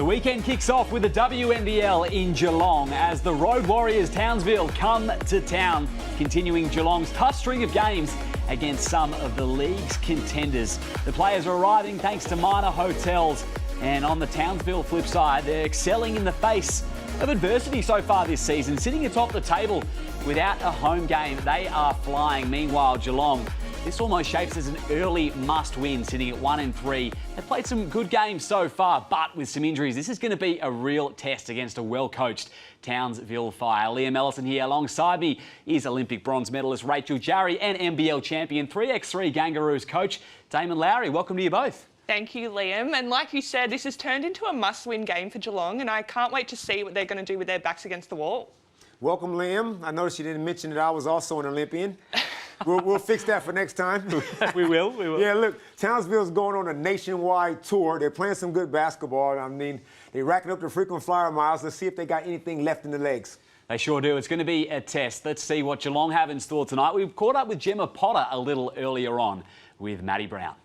The weekend kicks off with the WNBL in Geelong as the Road Warriors Townsville come to town, continuing Geelong's tough string of games against some of the league's contenders. The players are arriving thanks to minor hotels, and on the Townsville flip side, they're excelling in the face of adversity so far this season, sitting atop the table without a home game. They are flying. Meanwhile, Geelong, this almost shapes as an early must-win, sitting at 1-3. They've played some good games so far, but with some injuries, this is going to be a real test against a well-coached Townsville Fire. Liam Ellison here. Alongside me is Olympic bronze medalist Rachel Jarry and NBL champion 3x3 Kangaroos coach Damon Lowry. Welcome to you both. Thank you, Liam. And like you said, this has turned into a must-win game for Geelong, and I can't wait to see what they're going to do with their backs against the wall. Welcome, Liam. I noticed you didn't mention that I was also an Olympian. We'll fix that for next time. We will. Yeah, look, Townsville's going on a nationwide tour. They're playing some good basketball. I mean, they're racking up the frequent flyer miles. Let's see if they got anything left in the legs. They sure do. It's going to be a test. Let's see what Geelong have in store tonight. We've caught up with Gemma Potter a little earlier on with Maddie Brown.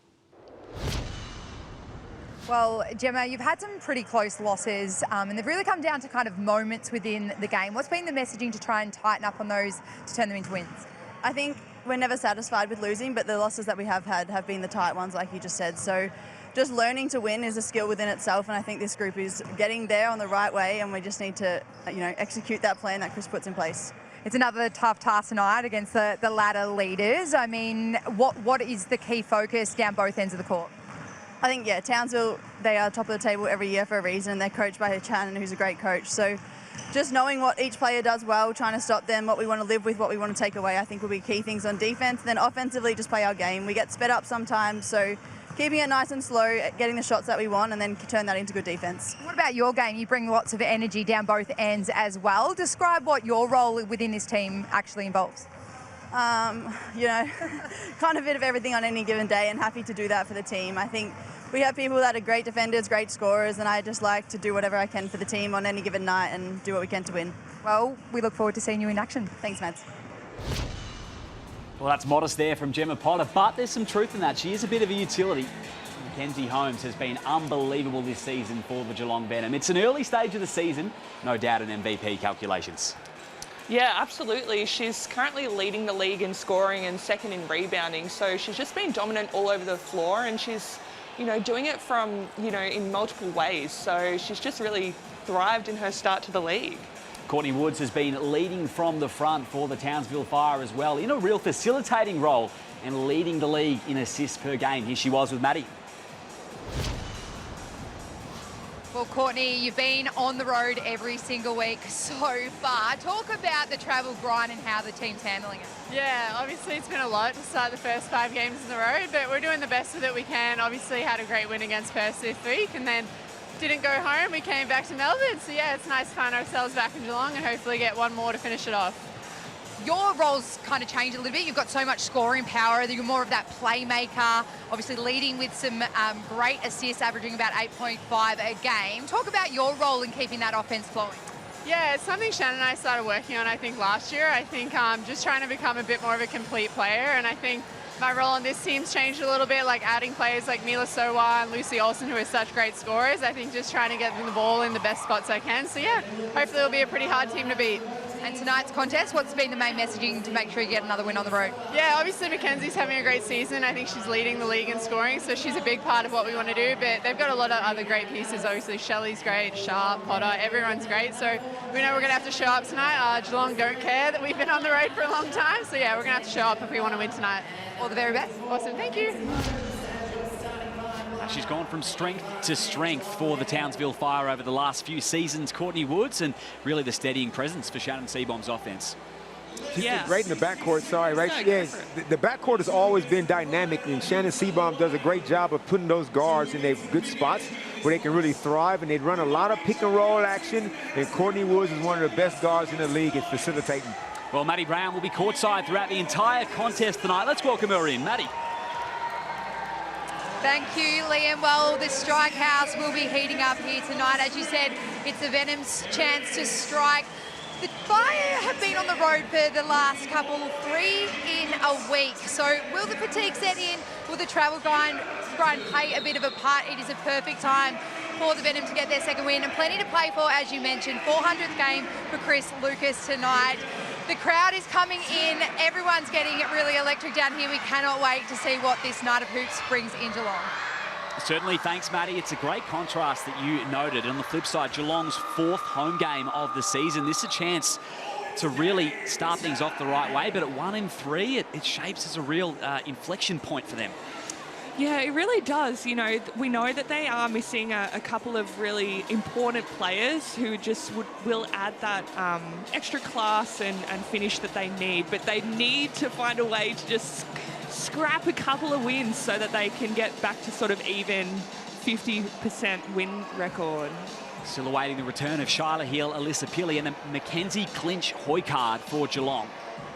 Well, Gemma, you've had some pretty close losses and they've really come down to kind of moments within the game. What's been the messaging to try and tighten up on those to turn them into wins? I think we're never satisfied with losing, but the losses that we have had have been the tight ones, like you just said. So just learning to win is a skill within itself, and I think this group is getting there on the right way, and we just need to, execute that plan that Chris puts in place. It's another tough task tonight against the ladder leaders. I mean, what is the key focus down both ends of the court? I think, Townsville, they are top of the table every year for a reason. They're coached by Shannon, who's a great coach. So just knowing what each player does well, trying to stop them, what we want to live with, what we want to take away, I think will be key things on defense. Then offensively, just play our game. We get sped up sometimes, so keeping it nice and slow, getting the shots that we want, and then turn that into good defense. What about your game? You bring lots of energy down both ends as well. Describe what your role within this team actually involves. Kind of a bit of everything on any given day, and happy to do that for the team. I think we have people that are great defenders, great scorers, and I just like to do whatever I can for the team on any given night and do what we can to win. Well, we look forward to seeing you in action. Thanks, Mads. Well, that's modest there from Gemma Potter, but there's some truth in that. She is a bit of a utility. Mackenzie Holmes has been unbelievable this season for the Geelong Venom. It's an early stage of the season, no doubt in MVP calculations. Yeah, absolutely. She's currently leading the league in scoring and second in rebounding, so she's just been dominant all over the floor, and she's doing it from, in multiple ways. So she's just really thrived in her start to the league. Courtney Woods has been leading from the front for the Townsville Fire as well, in a real facilitating role and leading the league in assists per game. Here she was with Maddie. Well, Courtney, you've been on the road every single week so far. Talk about the travel grind and how the team's handling it. Yeah, obviously it's been a lot to start the first 5 games on the road, but we're doing the best of it we can. Obviously had a great win against Perth this week and then didn't go home. We came back to Melbourne, so yeah, it's nice to find ourselves back in Geelong and hopefully get one more to finish it off. Your role's kind of changed a little bit. You've got so much scoring power. You're more of that playmaker, obviously leading with some great assists, averaging about 8.5 a game. Talk about your role in keeping that offense flowing. Yeah, it's something Shannon and I started working on, I think, last year. I think just trying to become a bit more of a complete player, and I think my role on this team's changed a little bit, like adding players like Mila Sowa and Lucy Olsen, who are such great scorers. I think just trying to get them the ball in the best spots I can. So yeah, hopefully it'll be a pretty hard team to beat. And tonight's contest, what's been the main messaging to make sure you get another win on the road? Yeah, obviously Mackenzie's having a great season. I think she's leading the league in scoring, so she's a big part of what we want to do, but they've got a lot of other great pieces. Obviously Shelley's great, Sharp, Potter, everyone's great, so we know we're going to have to show up tonight. Geelong don't care that we've been on the road for a long time, so yeah, we're going to have to show up if we want to win tonight. All the very best. Awesome, thank you. She's gone from strength to strength for the Townsville Fire over the last few seasons, Courtney Woods, and really the steadying presence for Shannon Seabomb's offense. She's great in the backcourt, sorry, right? Yeah, the backcourt has always been dynamic, and Shannon Seabomb does a great job of putting those guards in their good spots where they can really thrive, and they run a lot of pick and roll action, and Courtney Woods is one of the best guards in the league at facilitating. Well, Maddie Brown will be courtside throughout the entire contest tonight. Let's welcome her in. Maddie. Thank you, Liam. Well, the strike house will be heating up here tonight. As you said, it's the Venom's chance to strike. The Fire have been on the road for the last couple, 3 in a week. So will the fatigue set in? Will the travel grind play a bit of a part? It is a perfect time for the Venom to get their second win, and plenty to play for, as you mentioned. 400th game for Chris Lucas tonight. The crowd is coming in. Everyone's getting really electric down here. We cannot wait to see what this night of hoops brings in Geelong. Certainly, thanks, Maddie. It's a great contrast that you noted. On the flip side, Geelong's 4th home game of the season. This is a chance to really start things off the right way, but at 1-3, it shapes as a real inflection point for them. Yeah, it really does. You know, we know that they are missing a couple of really important players who just will add that extra class and finish that they need, but they need to find a way to just scrap a couple of wins so that they can get back to sort of even 50% win record. Still awaiting the return of Shyla Hill, Alyssa Pilley, and a Mackenzie Clinch-Hoycard for Geelong.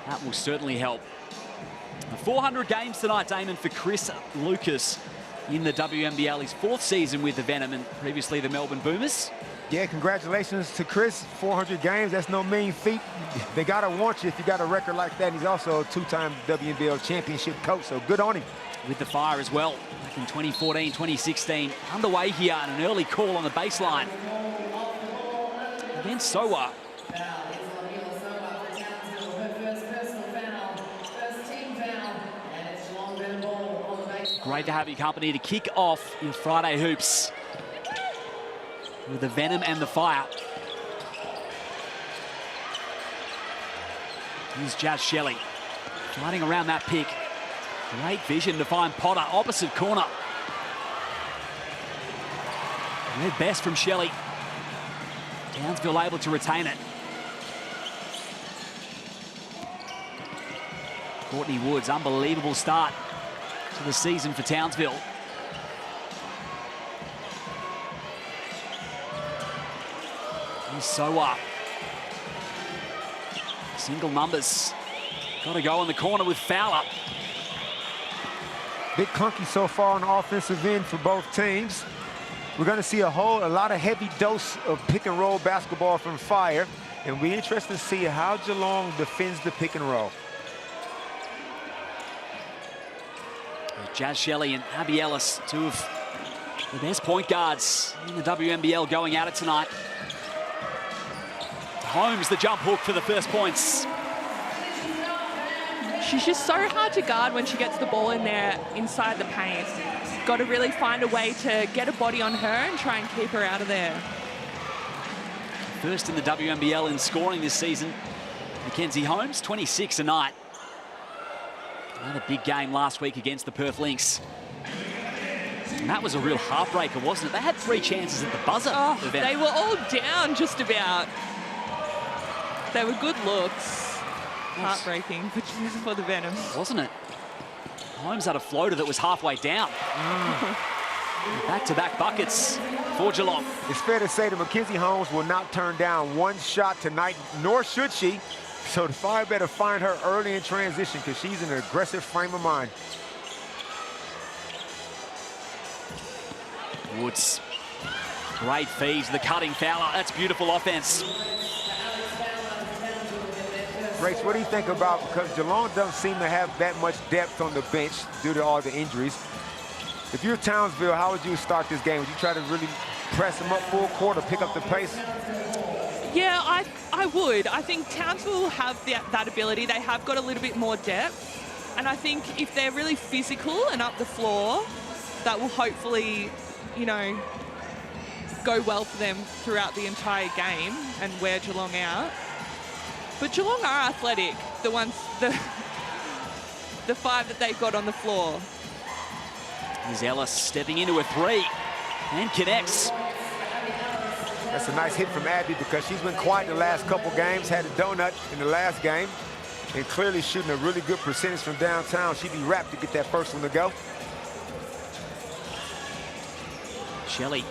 That will certainly help. 400 games tonight, Damon, for Chris Lucas in the WNBL. His 4th season with the Venom and previously the Melbourne Boomers. Yeah, congratulations to Chris. 400 games, that's no mean feat. They got to want you if you got a record like that. He's also a 2-time WNBL championship coach, so good on him. With the Fire as well, back in 2014, 2016. Underway here and an early call on the baseline. Against Sowa. Great to have your company to kick off your Friday hoops with the Venom and the Fire. Here's Jazz Shelley fighting around that pick. Great vision to find Potter, opposite corner. Red best from Shelley. Townsville able to retain it. Courtney Woods, unbelievable start to the season for Townsville. Here's Sowa. Single numbers. Got to go in the corner with Fowler. Bit clunky so far on the offensive end for both teams. We're going to see a lot of heavy dose of pick and roll basketball from Fire, and we're interested to see how Geelong defends the pick and roll. Jazz Shelley and Abby Ellis, 2 of the best point guards in the WNBL, going at it tonight. Holmes, the jump hook for the first points. She's just so hard to guard when she gets the ball in there inside the paint. Got to really find a way to get a body on her and try and keep her out of there. First in the WNBL in scoring this season. Mackenzie Holmes, 26 a night. Another big game last week against the Perth Lynx. And that was a real heartbreaker, wasn't it? They had 3 chances at the buzzer. Oh, they were all down just about. They were good looks. Heartbreaking for the Venom. Wasn't it? Holmes had a floater that was halfway down. Back-to-back buckets for Geelong. It's fair to say that Mackenzie Holmes will not turn down one shot tonight, nor should she. So the Fire better find her early in transition because she's in an aggressive frame of mind. Woods. Great feed to the cutting Fowler. That's beautiful offense. Grace, what do you think about, because Geelong doesn't seem to have that much depth on the bench due to all the injuries. If you're Townsville, how would you start this game? Would you try to really press them up full court or pick up the pace? Yeah, I would. I think Townsville will have that ability. They have got a little bit more depth. And I think if they're really physical and up the floor, that will hopefully, you know, go well for them throughout the entire game and wear Geelong out. But Geelong are athletic, the 5 that they've got on the floor. Here's Ellis stepping into a 3 and connects. That's a nice hit from Abby because she's been quiet the last couple games, had a donut in the last game, and clearly shooting a really good percentage from downtown. She'd be wrapped to get that first one to go. Shelley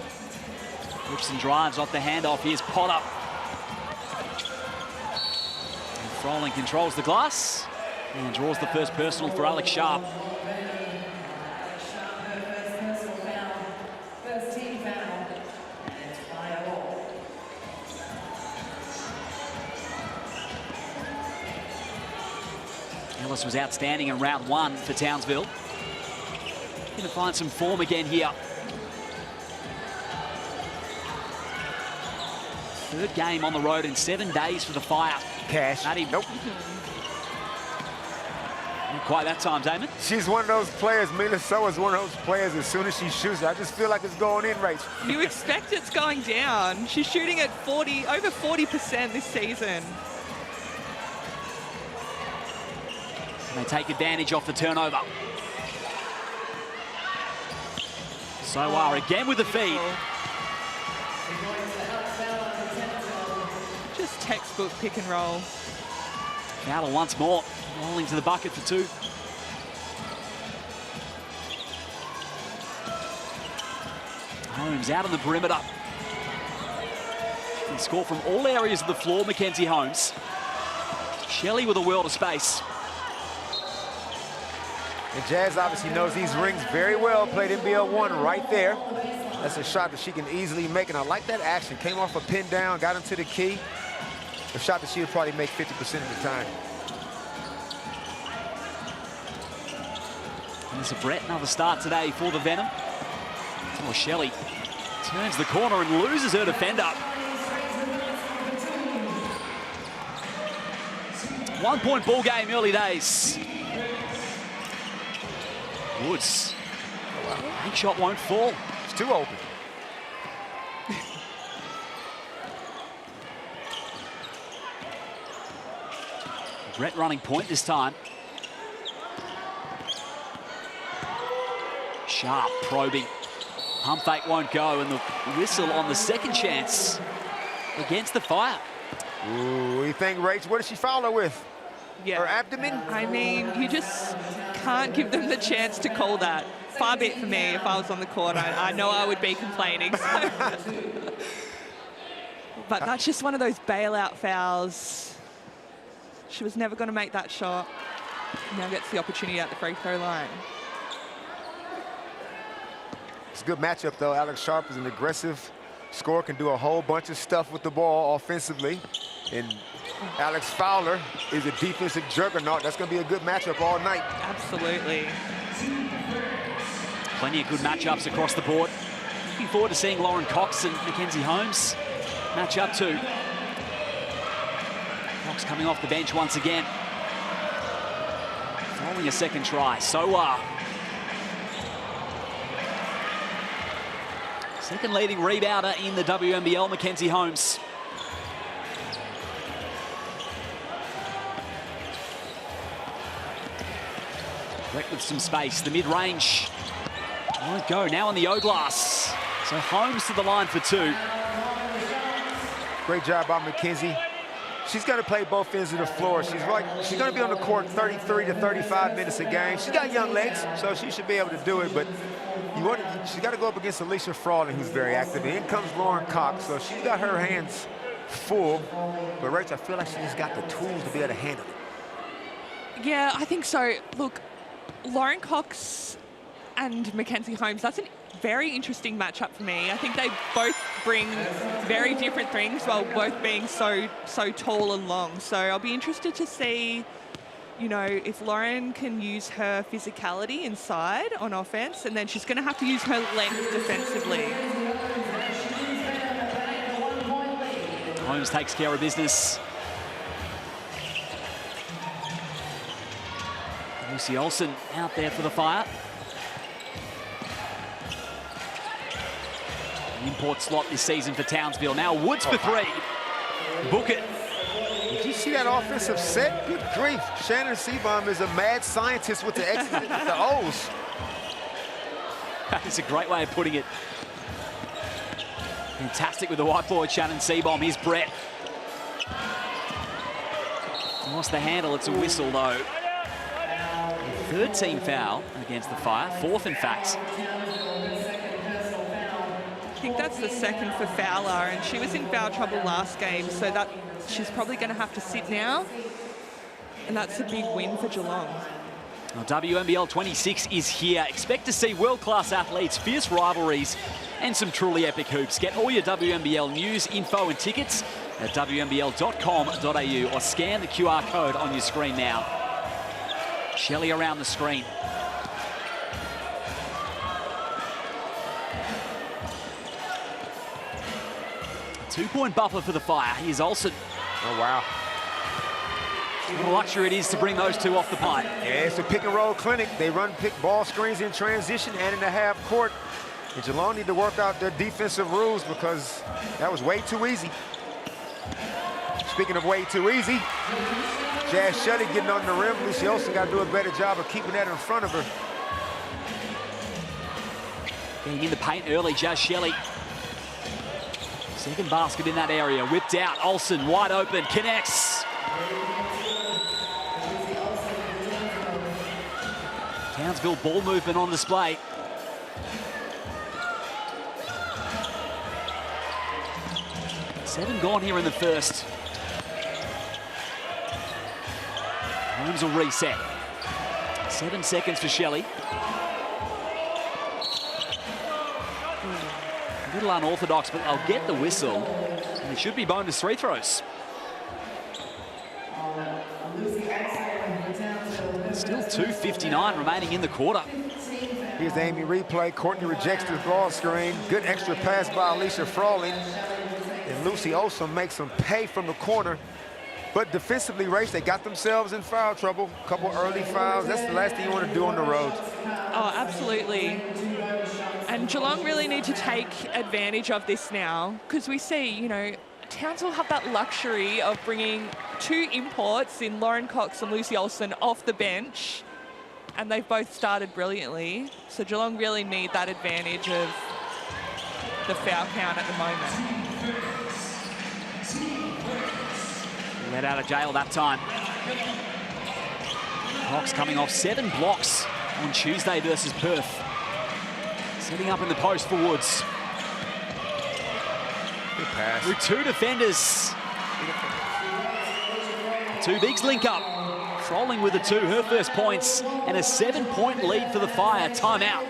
whips and drives off the handoff. Here's Potter. Froling controls the glass and draws the first personal for Alex Sharp. Ellis was outstanding in round 1 for Townsville. Going to find some form again here. Third game on the road in 7 days for the Fire. Cash. Nope. Not quite that time, Damon. She's one of those players. Minnesota is one of those players. As soon as she shoots, I just feel like it's going in, Rach. You expect it's going down. She's shooting at over 40% this season. And they take advantage off the turnover. Sowar again with the feed. Just textbook pick and roll. Fowler once more, rolling to the bucket for 2. Holmes out on the perimeter. She can score from all areas of the floor, Mackenzie Holmes. Shelley with a world of space. And Jazz obviously knows these rings very well. Played NBL 1 right there. That's a shot that she can easily make, and I like that action. Came off a pin down, got into the key. A shot that she would probably make 50% of the time. And there's a Brett, another start today for the Venom. Oh, Shelley turns the corner and loses her defender. 1 point ball game, early days. Woods. Bank shot won't fall. It's too open. Brett running point this time. Sharp probing. Pump fake won't go, and the whistle on the second chance against the Fire. Ooh, what do you think, Rach? What did she foul her with? Yeah. Her abdomen? I mean, you just can't give them the chance to call that. Far be it for me if I was on the court. I know I would be complaining. So. But that's just one of those bailout fouls. She was never going to make that shot. Now gets the opportunity at the free throw line. It's a good matchup, though. Alex Sharp is an aggressive scorer, can do a whole bunch of stuff with the ball offensively. And Alex Fowler is a defensive juggernaut. That's going to be a good matchup all night. Absolutely. Plenty of good matchups across the board. Looking forward to seeing Lauren Cox and Mackenzie Holmes match up too. Cox coming off the bench once again. Following a second try. Sowar. Second leading rebounder in the WNBL, Mackenzie Holmes. Brett with some space, the mid-range. Won't go, now on the O-glass. So Holmes to the line for 2. Great job by Mackenzie. She's going to play both ends of the floor. She's going to be on the court 33 to 35 minutes a game. She's got young legs, so she should be able to do it, but she's got to go up against Alicia Frawley, who's very active. And in comes Lauren Cox, so she's got her hands full. But Rach, I feel like she's got the tools to be able to handle it. Yeah, I think so. Look, Lauren Cox and Mackenzie Holmes, that's a very interesting matchup for me. I think they both bring very different things while both being so tall and long. So I'll be interested to see, you know, if Lauren can use her physicality inside on offense, and then she's going to have to use her length defensively. Holmes takes care of business. Lucy Olsen out there for the Fire. Import slot this season for Townsville. Now Woods for 3. Book it. Did you see that offensive set? Good grief. Shannon Seabaum is a mad scientist with the X's and the O's. That is a great way of putting it. Fantastic with the whiteboard, Shannon Seabaum. Here's Brett. Lost the handle. It's a whistle, though. Third team foul against the Fire. 4th, in fact. I think that's the second for Fowler, and she was in foul trouble last game, so that she's probably going to have to sit now, and that's a big win for Geelong. Well, WNBL26 is here. Expect to see world-class athletes, fierce rivalries, and some truly epic hoops. Get all your WNBL news, info, and tickets at WNBL.com.au, or scan the QR code on your screen now. Shelley around the screen. 2-point buffer for the Fire. Here's Olsen. Oh, wow. What a luxury it is to bring those two off the pipe. Yeah, it's a pick and roll clinic. They run pick ball screens in transition and in the half court. And Geelong need to work out their defensive rules because that was way too easy. Speaking of way too easy, Jazz Shelley getting on the rim. Lucy Olsen got to do a better job of keeping that in front of her. Getting in the paint early, Jazz Shelley. Second basket in that area, whipped out. Olsen wide open, connects. Townsville ball movement on display. Seven gone here in the first. Holmes will reset. 7 seconds for Shelley. A little unorthodox, but they'll get the whistle. And it should be bonus free throws. Still 2:59 remaining in the quarter. Here's the Amy replay. Courtney rejects the ball screen. Good extra pass by Alicia Frawley. And Lucy Olsen makes them pay from the corner. But defensively, Race, they got themselves in foul trouble. A couple early fouls. That's the last thing you want to do on the road. Oh, absolutely. And Geelong really need to take advantage of this now, because we see, you know, Townsville have that luxury of bringing two imports in Lauren Cox and Lucy Olsen off the bench, and they've both started brilliantly. So Geelong really need that advantage of the foul count at the moment. Let out of jail that time. Cox coming off 7 blocks on Tuesday versus Perth. Setting up in the post for Woods. Good pass. With 2 defenders. Two bigs link up. Trolling with the 2, her first points, and a 7-point lead for the Fire. Timeout.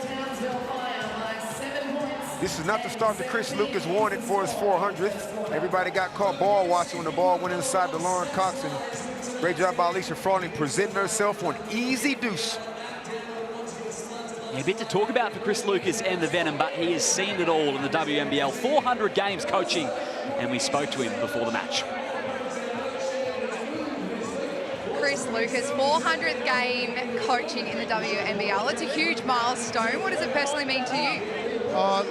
This is not the start that Chris Lucas wanted for his 400th. Everybody got caught ball watching when the ball went inside to Lauren Cox, and great job by Alicia Frawley presenting herself on easy deuce. A bit to talk about for Chris Lucas and the Venom, but he has seen it all in the WNBL. 400 games coaching, and we spoke to him before the match. Chris Lucas, 400th game coaching in the WNBL. It's a huge milestone. What does it personally mean to you?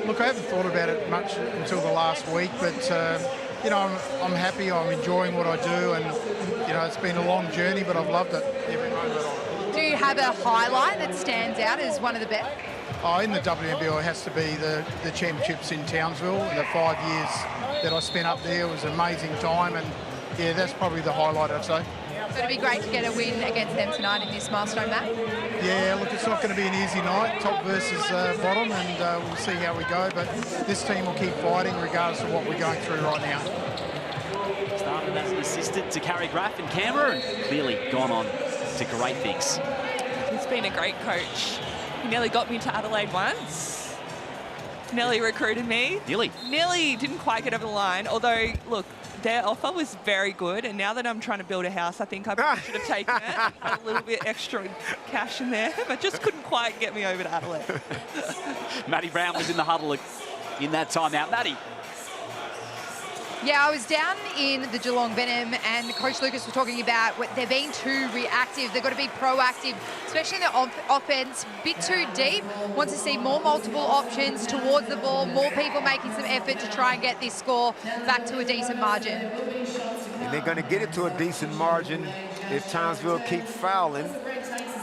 Look, I haven't thought about it much until the last week, but you know, I'm happy. I'm enjoying what I do, and you know, it's been a long journey, but I've loved it every moment of it. Do you have a highlight that stands out as one of the best? In the WNBL, it has to be the championships in Townsville. The 5 years that I spent up there was an amazing time, and yeah, that's probably the highlight, I'd say. So it'd be great to get a win against them tonight in this milestone match. Yeah, look, it's not going to be an easy night, top versus bottom, and we'll see how we go. But this team will keep fighting regardless of what we're going through right now. Started as an assistant to Carrie Graff in Canberra, and clearly gone on to great things. He's been a great coach. He nearly got me to Adelaide once. Nearly recruited me. Nearly didn't quite get over the line, although, look, their offer was very good, and now that I'm trying to build a house, I think I probably should have taken it. Had a little bit extra cash in there, but just couldn't quite get me over to Adelaide. Maddie Brown was in the huddle in that timeout. Maddie. Yeah, I was down in the Geelong Venom, and Coach Lucas was talking about they're being too reactive. They've got to be proactive, especially in their offense. A bit too deep. Wants to see more multiple options towards the ball, more people making some effort to try and get this score back to a decent margin. And they're going to get it to a decent margin if Townsville keep fouling.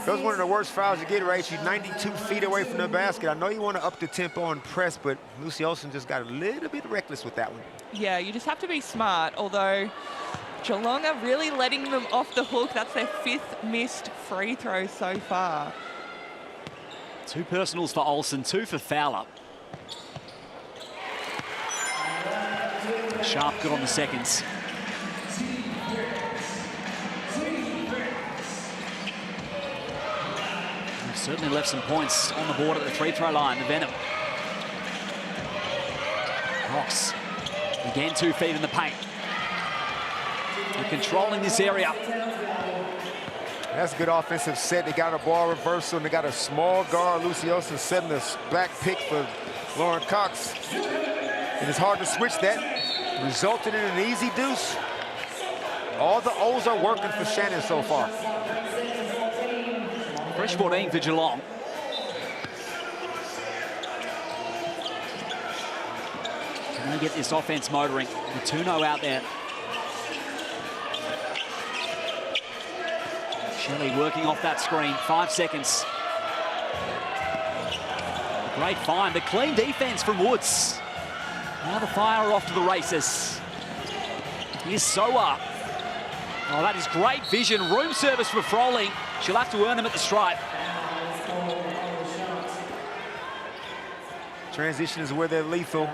That was one of the worst fouls you get, right? She's 92 feet away from the basket. I know you want to up the tempo and press, but Lucy Olsen just got a little bit reckless with that one. Yeah, you just have to be smart, although Geelong are really letting them off the hook. That's their 5th missed free throw so far. 2 personals for Olsen, 2 for Fowler. Sharp good on the seconds. They've certainly left some points on the board at the free-throw line, the Venom. Cox, again 2 feet in the paint. They're controlling this area. That's a good offensive set. They got a ball reversal, and they got a small guard, Lucy Olsen, setting the back pick for Lauren Cox. And it's hard to switch that. Resulted in an easy deuce. All the O's are working for Shannon so far. Fresh 14 for Geelong. Can they get this offense motoring? The 2-0 out there. Shelley working off that screen. 5 seconds. Great find, but clean defense from Woods. Now the Fire are off to the races. Here's Soa. Oh, that is great vision. Room service for Froling. She'll have to earn him at the stripe. Transition is where they're lethal.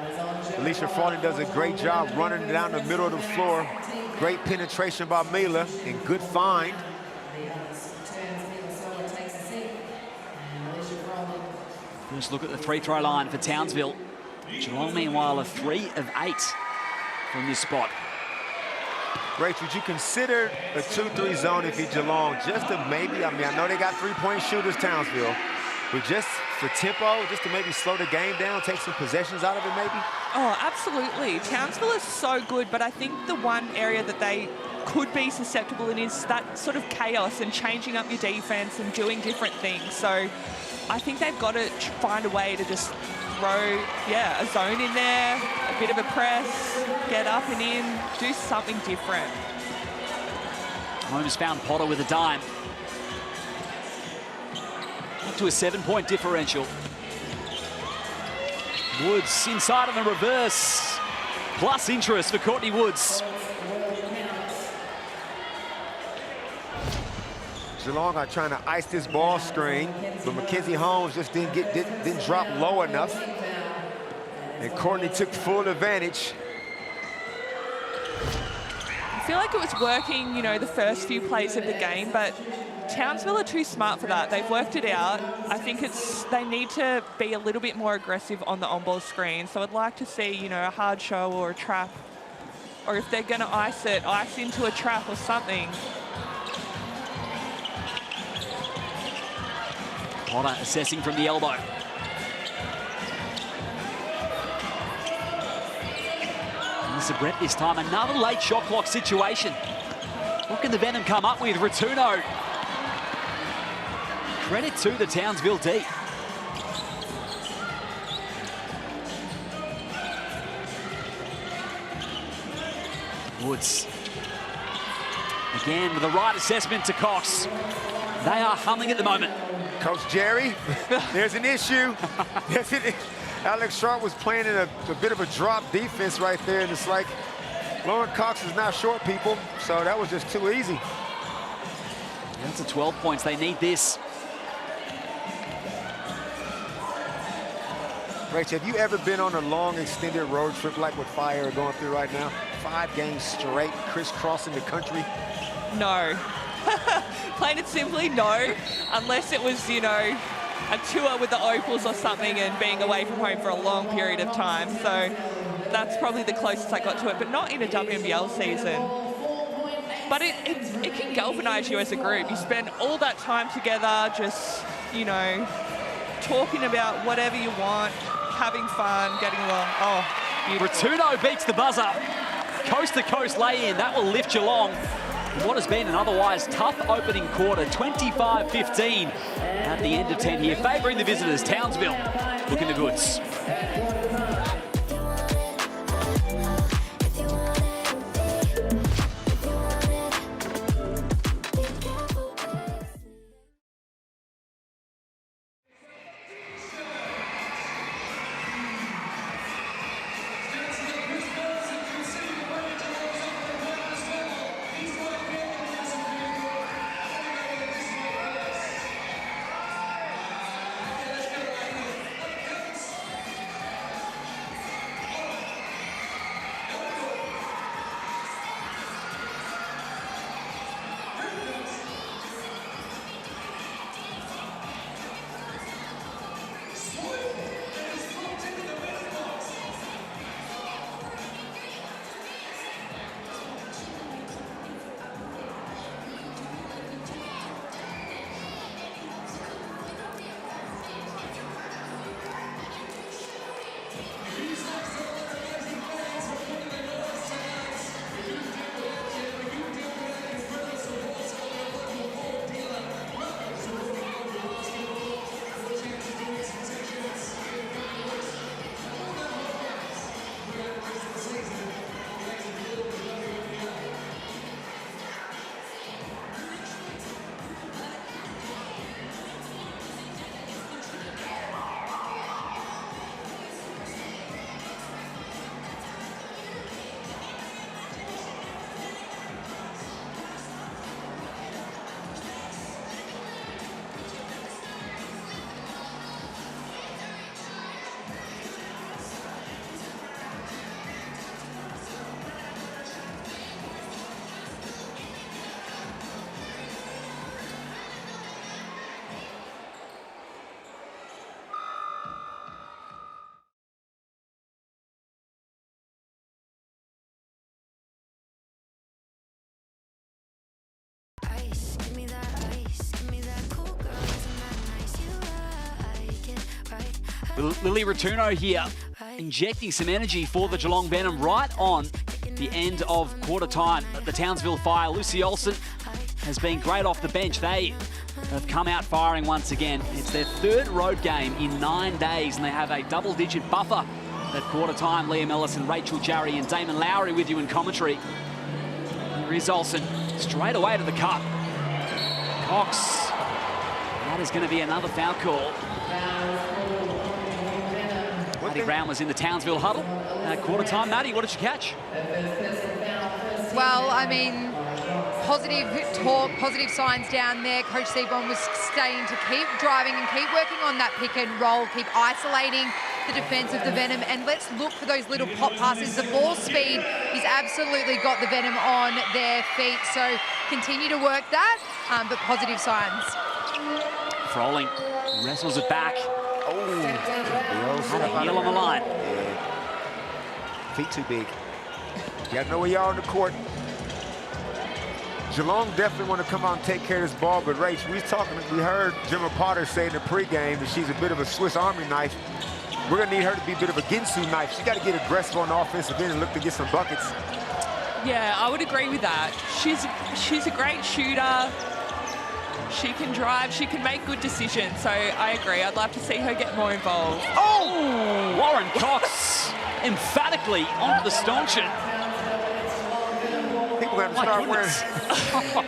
Alicia Froling does a great job running down the middle of the floor. Great penetration by Mila and good find. First look at the free-throw line for Townsville. Geelong, meanwhile, are 3 of 8 from this spot. Rach, would you consider a 2-3 zone if you're Geelong? Just to maybe, I mean, I know they got three-point shooters, Townsville, but just for tempo, just to maybe slow the game down, take some possessions out of it maybe? Oh, absolutely. Townsville is so good, but I think the one area that they could be susceptible in is that sort of chaos and changing up your defense and doing different things. So I think they've got to find a way to just throw, a zone in there, a bit of a press, get up and in, do something different. Holmes found Potter with a dime. Up to a 7-point differential. Woods inside on the reverse. Plus interest for Courtney Woods. Geelong are trying to ice this ball screen, but Mackenzie Holmes just didn't drop low enough. And Courtney took full advantage. I feel like it was working, the first few plays of the game, but Townsville are too smart for that. They've worked it out. I think they need to be a little bit more aggressive on the on-ball screen. So I'd like to see, a hard show or a trap. Or if they're going to ice into a trap or something. Potter assessing from the elbow. There's a Brett this time. Another late shot clock situation. What can the Venom come up with? Ratuno. Credit to the Townsville D. Woods. Again with the right assessment to Cox. They are humming at the moment. Coach Jerry, there's an issue. Alex Sharp was playing in a bit of a drop defense right there, and it's like Lauren Cox is not short, people, so that was just too easy. That's a 12 points. They need this. Rach, have you ever been on a long extended road trip like what Fire are going through right now? 5 games straight, crisscrossing the country? No. Plain and simply, no. Unless it was, a tour with the Opals or something and being away from home for a long period of time. So that's probably the closest I got to it, but not in a WNBL season. But it can galvanise you as a group. You spend all that time together just, talking about whatever you want, having fun, getting along. Oh, beautiful. Ratuno beats the buzzer. Coast-to-coast lay-in. That will lift Geelong. What has been an otherwise tough opening quarter, 25-15 at the end of 10 here, favouring the visitors. Townsville looking the goods. Lily Rotuno here, injecting some energy for the Geelong Venom right on the end of quarter time at the Townsville Fire. Lucy Olsen has been great off the bench. They have come out firing once again. It's their third road game in 9 days, and they have a double-digit buffer at quarter time. Liam Ellison, Rachel Jarry and Damon Lowry with you in commentary. Here is Olsen, straight away to the cup. Cox. That is going to be another foul call. Maddie Brown was in the Townsville huddle at quarter time. Maddie, what did you catch? Well, I mean, positive talk, positive signs down there. Coach Seaborn was staying to keep driving and keep working on that pick and roll, keep isolating the defence of the Venom, and let's look for those little pop passes. The ball speed has absolutely got the Venom on their feet, so continue to work that, but positive signs. Froling wrestles it back. Oh, had a heel on the line. Yeah. Feet too big. You gotta know where you are on the court. Geelong definitely want to come out and take care of this ball, but Rach, we heard Gemma Potter say in the pregame that she's a bit of a Swiss Army knife. We're gonna need her to be a bit of a Ginsu knife. She got to get aggressive on the offensive end and look to get some buckets. Yeah, I would agree with that. She's a great shooter. She can drive, she can make good decisions, so I agree. I'd love to see her get more involved. Oh! Lauren Cox emphatically onto the stanchion. People have to start wearing,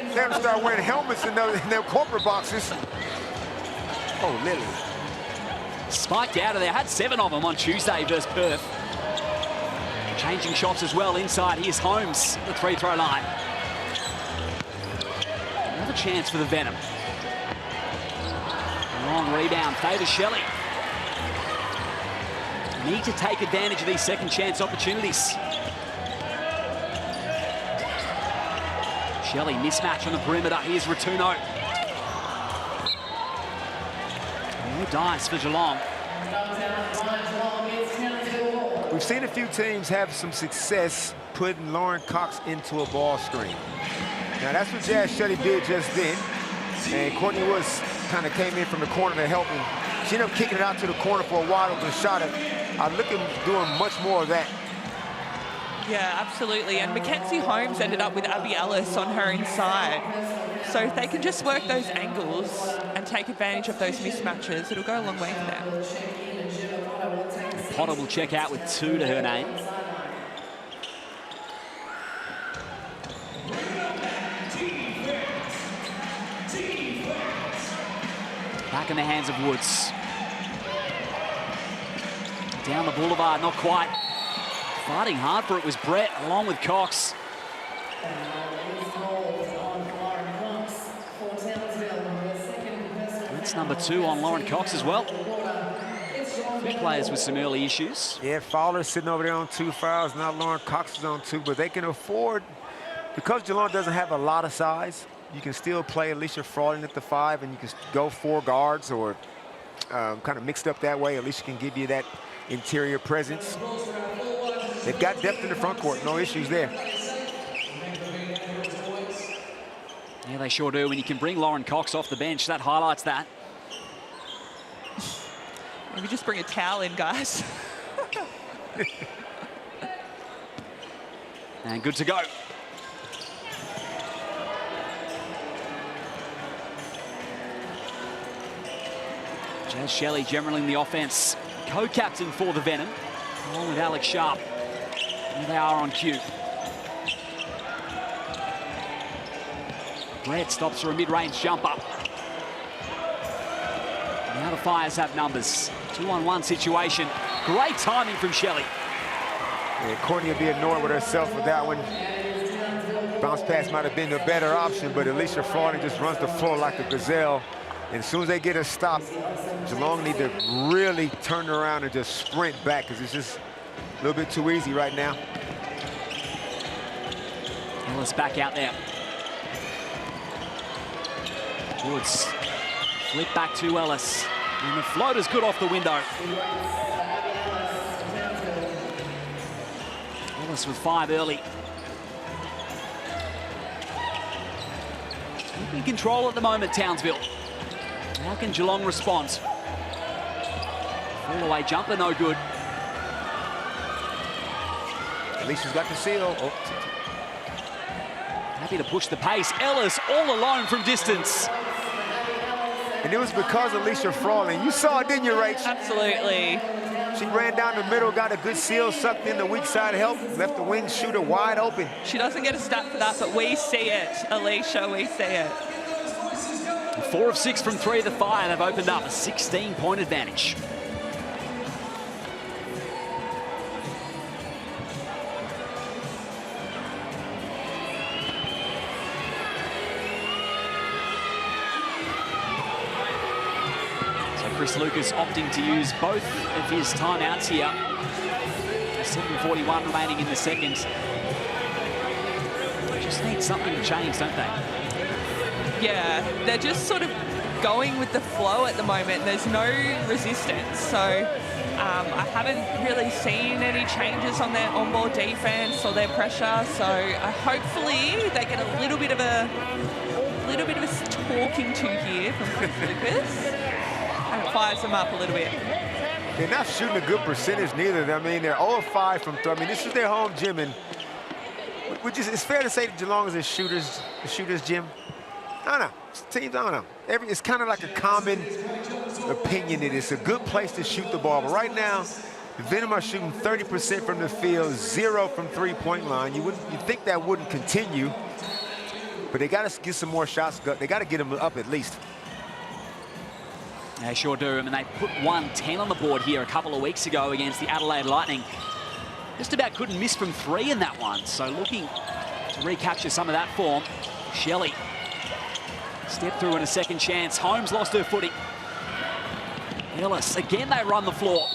they have to start wearing helmets in their corporate boxes. Oh, Lily. Spiked out of there, had 7 of them on Tuesday versus Perth. Changing shots as well inside. Here's Holmes, the free throw line. Another chance for the Venom. Long rebound, favours Shelley. Need to take advantage of these second chance opportunities. Shelley, mismatch on the perimeter. Here's Rotuno. No dice for Geelong. We've seen a few teams have some success putting Lauren Cox into a ball screen. Now that's what Jazz Shelley did just then. And Courtney Woods kind of came in from the corner to help him. She ended up kicking it out to the corner for a wide open shot. I look at him doing much more of that. Yeah, absolutely. And Mackenzie Holmes ended up with Abby Ellis on her inside. So if they can just work those angles and take advantage of those mismatches, it'll go a long way for them. Potter will check out with 2 to her name. Back in the hands of Woods. Down the boulevard, not quite. Fighting hard for it was Brett, along with Cox. That's number 2 on Lauren Cox as well. Two players with some early issues. Yeah, Fowler's sitting over there on 2 fouls. Now Lauren Cox is on 2, but they can afford, because Geelong doesn't have a lot of size, you can still play Alicia Frawley at the 5, and you can go 4 guards or kind of mixed up that way. Alicia can give you that interior presence. They've got depth in the front court, no issues there. Yeah, they sure do. When you can bring Lauren Cox off the bench, that highlights that. Maybe just bring a towel in, guys. And good to go. Jazz Shelley generally the offense. Co-captain for the Venom, along with Alex Sharp. Here they are on cue. Brett stops for a mid-range jumper. Now the Fires have numbers. 2-on-1 situation. Great timing from Shelley. Yeah, Courtney will be annoyed with herself with that one. Bounce pass might have been the better option, but Alicia Frawley just runs the floor like a gazelle. And as soon as they get a stop, Geelong need to really turn around and just sprint back, because it's just a little bit too easy right now. Ellis back out there. Woods. Flip back to Ellis. And the floater's good off the window. Ellis with 5 early. In control at the moment, Townsville. How can Geelong respond? Fall-away jumper, no good. Alicia's got the seal. Oh. Happy to push the pace. Ellis all alone from distance. And it was because of Alicia Frawley. You saw it, didn't you, Rach? Absolutely. She ran down the middle, got a good seal, sucked in the weak side help, left the wing shooter wide open. She doesn't get a stat for that, but we see it, Alicia, we see it. 4 of 6 from 3 of the Fire. They've opened up a 16-point advantage. Chris Lucas opting to use both of his timeouts here. 7:41 remaining in the second. They just need something to change, don't they? Yeah, they're just sort of going with the flow at the moment. There's no resistance, so I haven't really seen any changes on their on-ball defense or their pressure. So hopefully they get a little bit of a talking to here from Chris Lucas. And it fires them up a little bit. They're not shooting a good percentage neither. I mean, they're 0 of 5 from 3. I mean, this is their home gym, and it's fair to say that Geelong is a shooter's gym. I don't know. Teams, I don't know. It's kind of like a common opinion that it's a good place to shoot the ball. But right now, the Venom are shooting 30% from the field, 0 from three-point line. You'd think that wouldn't continue, but they got to get some more shots. They got to get them up at least. They sure do. I mean, they put 110 on the board here a couple of weeks ago against the Adelaide Lightning. Just about couldn't miss from 3 in that one. So looking to recapture some of that form. Shelley. Step through in a second chance. Holmes lost her footing. Ellis, again they run the floor.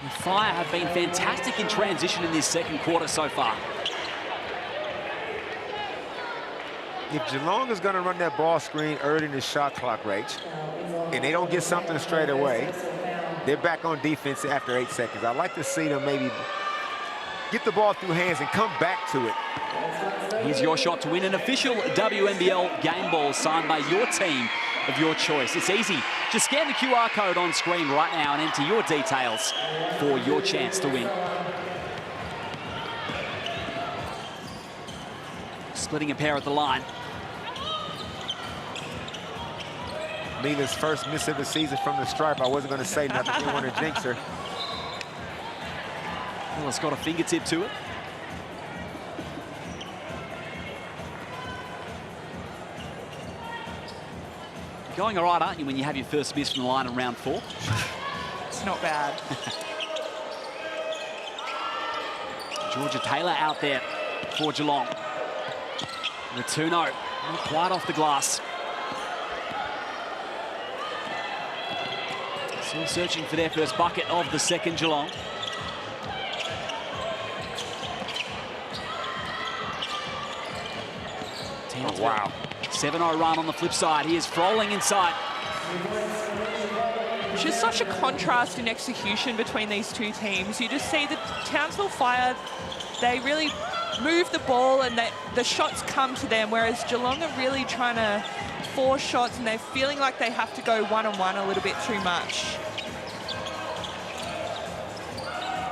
The Fire have been fantastic in transition in this second quarter so far. If Geelong is going to run that ball screen early in the shot clock, Rach, and they don't get something straight away, they're back on defense after 8 seconds. I'd like to see them maybe get the ball through hands and come back to it. Here's your shot to win an official WNBL game ball signed by your team of your choice. It's easy. Just scan the QR code on screen right now and enter your details for your chance to win. Splitting a pair at the line. Mila's first miss of the season from the stripe. I wasn't going to say nothing. Didn't want to jinx her. Well, it's got a fingertip to it. Going all right, aren't you, when you have your first miss from the line in round 4? It's not bad. Georgia Taylor out there for Geelong. Ratuno, not quite off the glass. Still searching for their first bucket of the second, Geelong. Oh, wow. 7-0 run on the flip side. Here's Froling inside. Just such a contrast in execution between these two teams. You just see the Townsville Fire, they really move the ball and the shots come to them, whereas Geelong are really trying to force shots and they're feeling like they have to go one-on-one a little bit too much.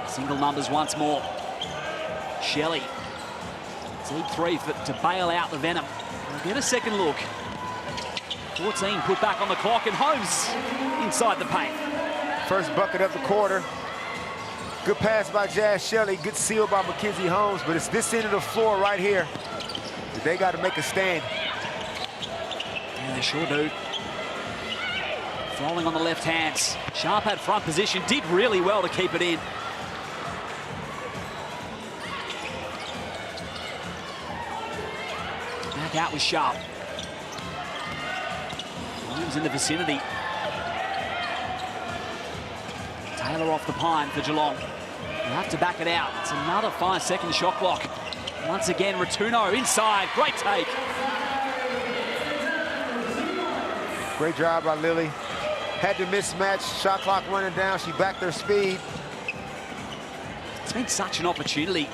Single numbers once more. Shelley. Deep 3 to bail out the Venom. We'll get a second look. 14 put back on the clock, and Holmes inside the paint. First bucket of the quarter. Good pass by Jazz Shelley. Good seal by Mackenzie Holmes, but it's this end of the floor right here. They got to make a stand. Yeah, they sure do. Falling on the left hands. Sharp had front position, did really well to keep it in. Back out with Sharp. Holmes in the vicinity. Taylor off the pine for Geelong. They'll have to back it out. It's another 5-second shot clock. Once again, Ratuno inside. Great take. Great job by Lily. Had the mismatch. Shot clock running down. She backed her speed. It's been such an opportunity.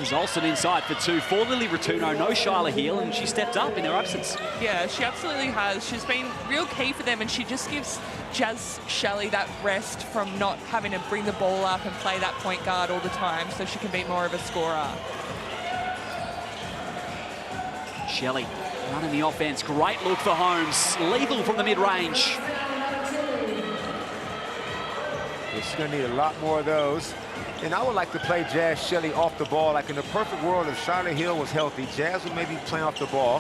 There's Olsen inside for 2 for Lily Rotuno. No Shyla Heel, and she stepped up in her absence. Yeah, she absolutely has. She's been real key for them, and she just gives Jazz Shelley that rest from not having to bring the ball up and play that point guard all the time, so she can be more of a scorer. Shelley running the offense. Great look for Holmes. Lethal from the mid-range. She's going to need a lot more of those. And I would like to play Jazz Shelley off the ball. Like in the perfect world, if Shyla Hill was healthy, Jazz would maybe play off the ball.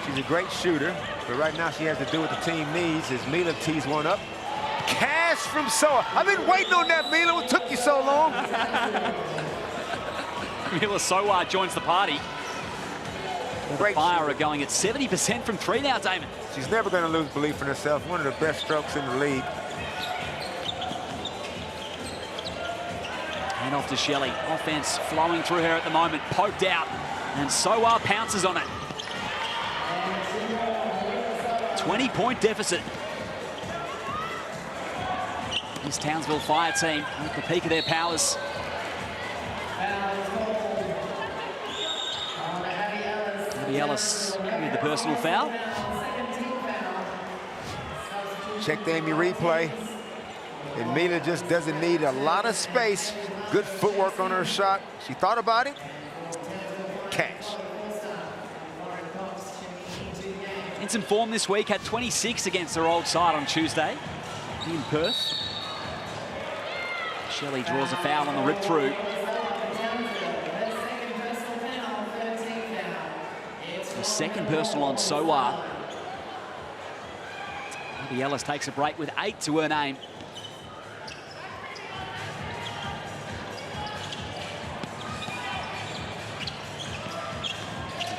She's a great shooter, but right now she has to do what the team needs as Mila tees one up. Cash from Soa. I've been waiting on that, Mila. What took you so long? Mila Soa joins the party. The Fire are going at 70% from 3 now, Damon. She's never going to lose belief in herself. One of the best strokes in the league. And off to Shelley. Offense flowing through her at the moment. Poked out. And Soa pounces on it. 20-point deficit. This Townsville Fire team at the peak of their powers. Abby Ellis with the personal foul. Check the Amy replay. And Mila just doesn't need a lot of space. Good footwork on her shot. She thought about it. Cash. In some form this week, had 26 against her old side on Tuesday in Perth. Shelley draws a foul on the rip through. The second personal on Soa. Abby Ellis takes a break with 8 to her name.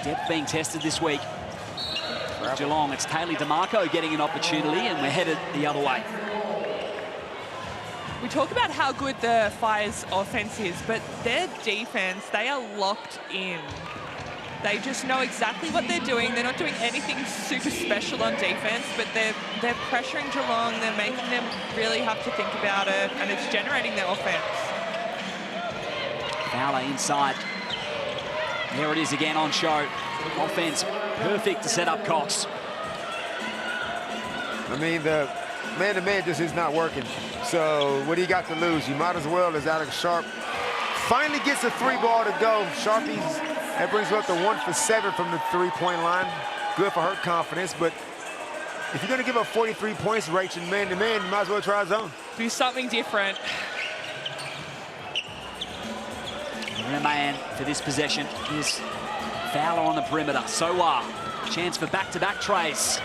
Depth being tested this week. For Geelong, it's Taylor DeMarco getting an opportunity, and we're headed the other way. We talk about how good the Fire's offense is, but their defense, they are locked in. They just know exactly what they're doing. They're not doing anything super special on defense, but they're pressuring Geelong. They're making them really have to think about it, and it's generating their offense. Fowler inside. There it is again on show. Offense perfect to set up Cox. I mean, the man-to-man just is not working. So what do you got to lose? You might as well, as Alex Sharp finally gets a 3 ball to go. Sharpie's, that brings her up to 1 for 7 from the 3-point line. Good for her confidence, but if you're gonna give up 43 points, Rachel, man-to-man, you might as well try zone. Do something different. And the man for this possession is Fowler on the perimeter. Soa, chance for back-to-back trays.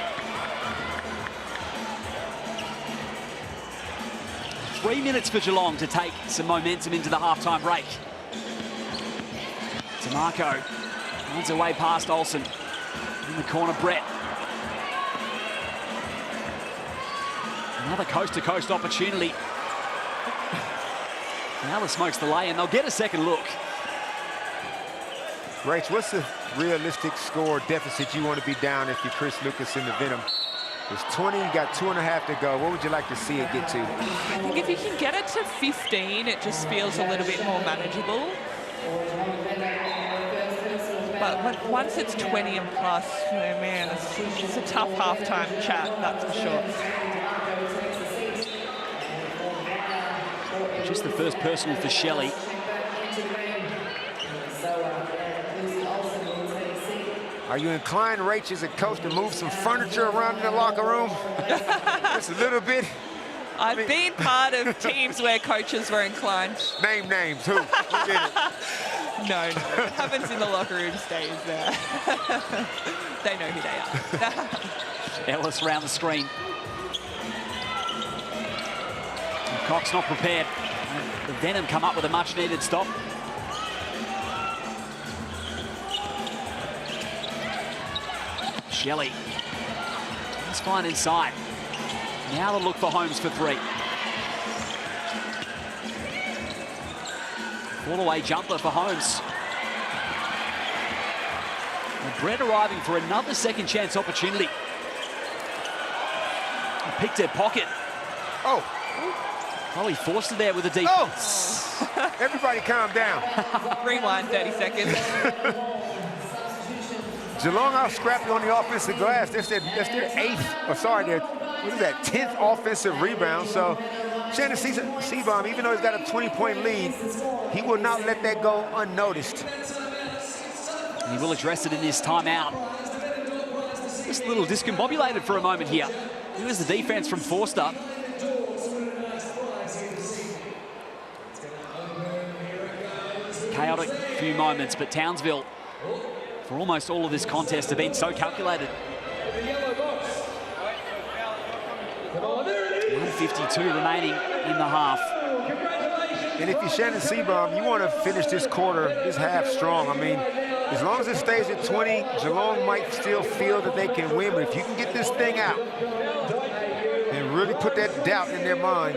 3 minutes for Geelong to take some momentum into the halftime break. DeMarco runs away past Olsen. In the corner, Brett. Another coast-to-coast opportunity. Now smokes the lay, and they'll get a second look. Rach, what's the realistic score deficit you want to be down if you're Chris Lucas in the Venom? It's 20, you got 2.5 to go. What would you like to see it get to? I think if you can get it to 15, it just feels a little bit more manageable. But once it's 20 and plus, you know, man, it's a tough halftime chat, that's for sure. Just the first personal for Shelley. Are you inclined, Rach, as a coach, to move some furniture around in the locker room? Just a little bit. I've been part of teams where coaches were inclined. Name names. Who did it? No, what happens in the locker room stays there. They know who they are. Ellis around the screen. Cox not prepared. The Venom come up with a much-needed stop. Shelley. Let's find inside. Now the look for Holmes for 3. All-away jumper for Holmes. And Brett arriving for another second chance opportunity. He picked her pocket. Oh. Oh, he forced it there with the defense. Everybody calm down. Rewind 30 seconds. Geelong out scrappy on the offensive glass. That's their 8th, or sorry, their, what is that, 10th offensive rebound. So Shannon Seabaum, even though he's got a 20-point lead, he will not let that go unnoticed. And he will address it in his timeout. Just a little discombobulated for a moment here. Here's the defense from Forster. Chaotic few moments, but Townsville, for almost all of this contest, have been so calculated. 1:52 remaining in the half. And if you're Shannon Seabaum, you want to finish this quarter, this half strong. I mean, as long as it stays at 20, Geelong might still feel that they can win, but if you can get this thing out and really put that doubt in their mind.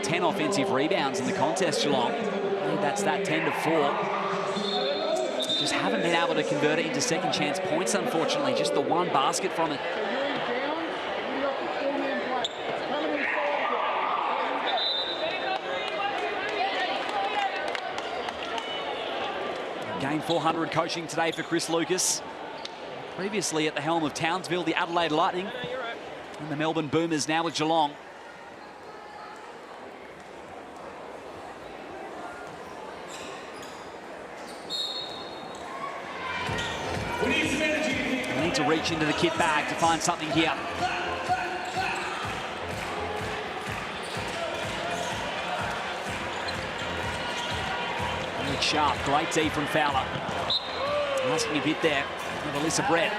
10 offensive rebounds in the contest, Geelong. I think that's that 10-4. Just haven't been able to convert it into second chance points, unfortunately. Just the one basket from it. Game 400 coaching today for Chris Lucas. Previously at the helm of Townsville, the Adelaide Lightning, and the Melbourne Boomers now with Geelong. We need to reach into the kit bag to find something here. Nick Sharp, great D from Fowler. Asking a bit there of Alyssa Brett.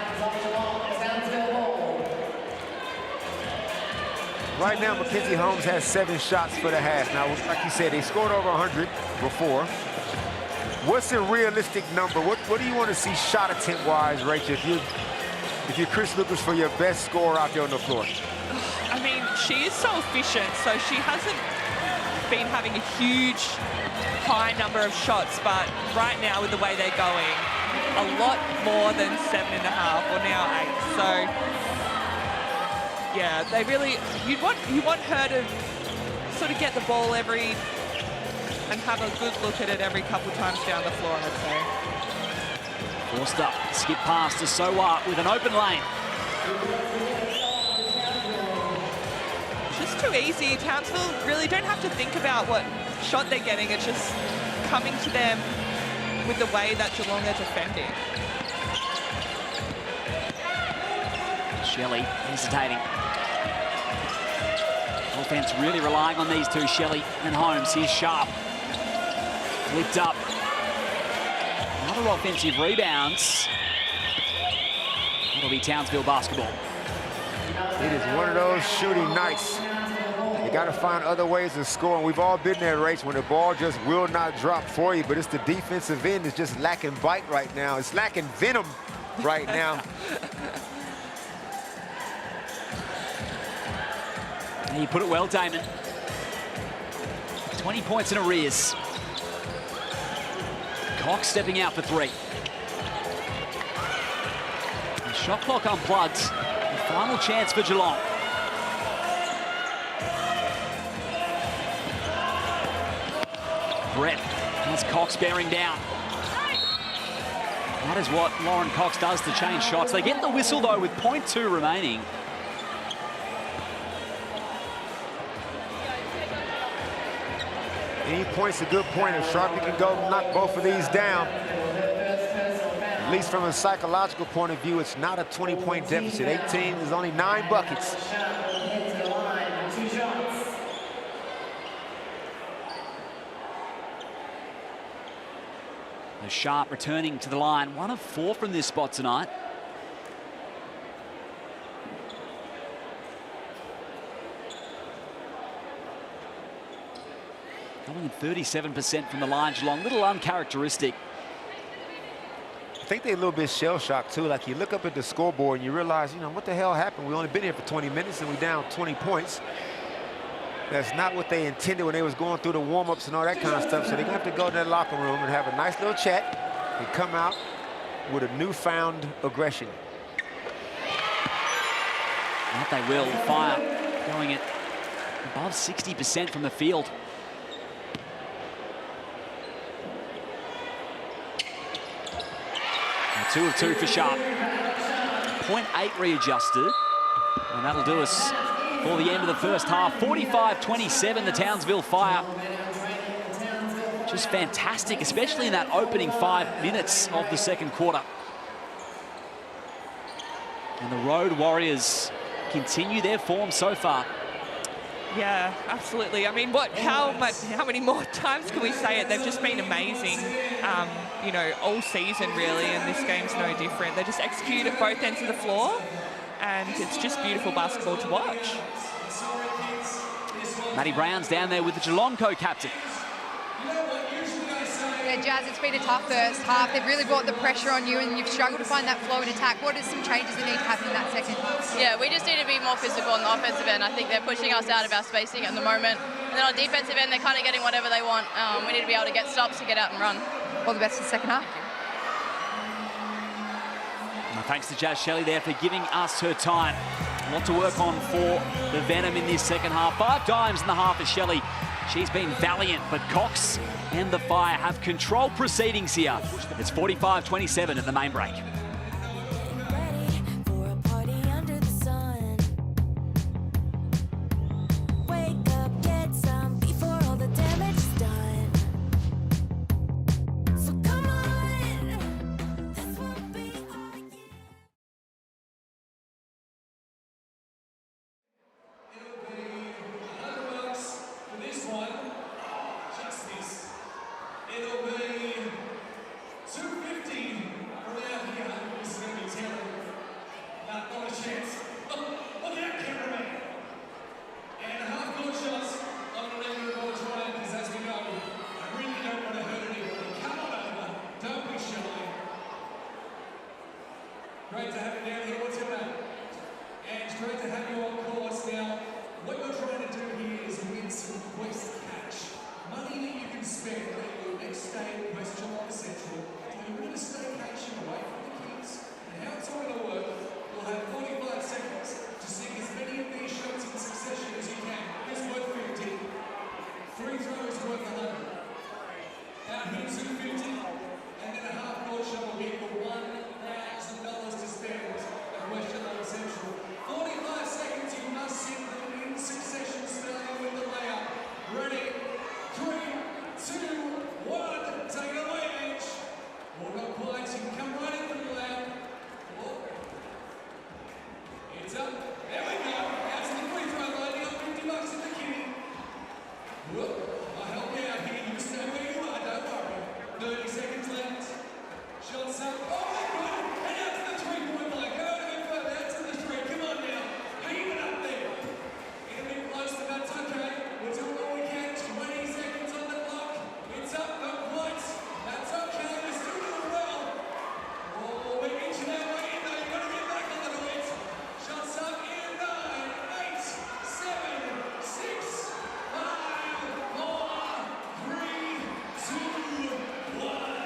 Right now, Mackenzie Holmes has 7 shots for the half. Now, like you said, they scored over 100 before. What's a realistic number? What do you want to see shot attempt-wise, Rachel, if you're Chris Lucas for your best scorer out there on the floor? I mean, she is so efficient, so she hasn't been having a huge high number of shots, but right now with the way they're going, a lot more than 7.5 or now 8. So yeah, they really, you want her to sort of get the ball and have a good look at it every couple times down the floor, I'd say. Forced up, skip pass to Sowa with an open lane. Just too easy. Townsville really don't have to think about what shot they're getting. It's just coming to them with the way that Geelong are defending. Shelley hesitating. Offense really relying on these two, Shelley and Holmes. Here's Sharp. Flipped up. Another offensive rebounds. It'll be Townsville basketball. It is one of those shooting nights. You got to find other ways to score, and we've all been there, Rach, when the ball just will not drop for you, but it's the defensive end that's just lacking bite right now. It's lacking venom right now. And you put it well, Damon. 20 points in arrears. Cox stepping out for 3. The shot clock unplugged. The final chance for Geelong. Brett has Cox bearing down. That is what Lauren Cox does to change shots. They get the whistle, though, with 0.2 remaining. Any point's a good point. If Sharpie can go knock both of these down, at least from a psychological point of view, it's not a 20-point deficit. 18 is only 9 buckets. Sharp returning to the line. 1 of 4 from this spot tonight. Coming in 37% from the line, Geelong. Little uncharacteristic. I think they're a little bit shell-shocked, too. Like, you look up at the scoreboard and you realize, you know, what the hell happened? We've only been here for 20 minutes and we're down 20 points. That's not what they intended when they was going through the warm-ups and all that kind of stuff. So they're going to have to go to their locker room and have a nice little chat and come out with a newfound aggression. That they will. Fire going at above 60% from the field. And 2 of 2 for Sharp. 0.8 readjusted. And that'll do us for the end of the first half. 45-27, the Townsville Fire. Just fantastic, especially in that opening 5 minutes of the second quarter. And the Road Warriors continue their form so far. Yeah, absolutely. I mean, how many more times can we say it? They've just been amazing, you know, all season really, and this game's no different. They just execute at both ends of the floor, and it's just beautiful basketball to watch. Maddie Brown's down there with the Geelong co-captain. Yeah, Jazz, it's been a tough first half. They've really brought the pressure on you and you've struggled to find that flow in attack. What are some changes that need to happen in that second? Yeah, we just need to be more physical on the offensive end. I think they're pushing us out of our spacing at the moment. And then on defensive end, they're kind of getting whatever they want. We need to be able to get stops to get out and run. All the best for the second half. Well, thanks to Jazz Shelley there for giving us her time. A lot to work on for the Venom in this second half. 5 dimes in the half for Shelley. She's been valiant, but Cox and the Fire have controlled proceedings here. It's 45-27 at the main break. Great to have you down here. What's your name? And it's great to have you on course. Now, what we're trying to do here is win some Quest cash. Money that you can spend when your next stay at Quest Geelong Central. Do you want a staycation away from the kids? And how it's all going to work, we'll have 45 seconds to sing as many of these shots in succession as you can. This worth 50. 3 throws worth 100. Out here 250. And then a half court shot will be for $1,000 to spend at West Geelong Central. 45 seconds, you must sing them in succession, starting with the layup. Ready? 3, 2, 1. Take it away, H. Or not quite. You can come right in from your layup. It's up. There we go. Out to the free throw line. You got $50 in the kitty. Whoop. I'll help you out here. You stay where you are. Don't worry. 30 seconds left. Shots up. Oh my God! And out to the 3-point line. Go a bit further. Out to the 3. Come on now. Hang it up there. Get a bit close, but that's okay. We're doing all we can. 20 seconds on the clock. It's up. Not quite. That's okay. We're still doing well. Oh, we're inching our way in though. You've got to get back a little bit. Shots up in 9, 8, 7, 6, 5, 4, 3, 2, 1.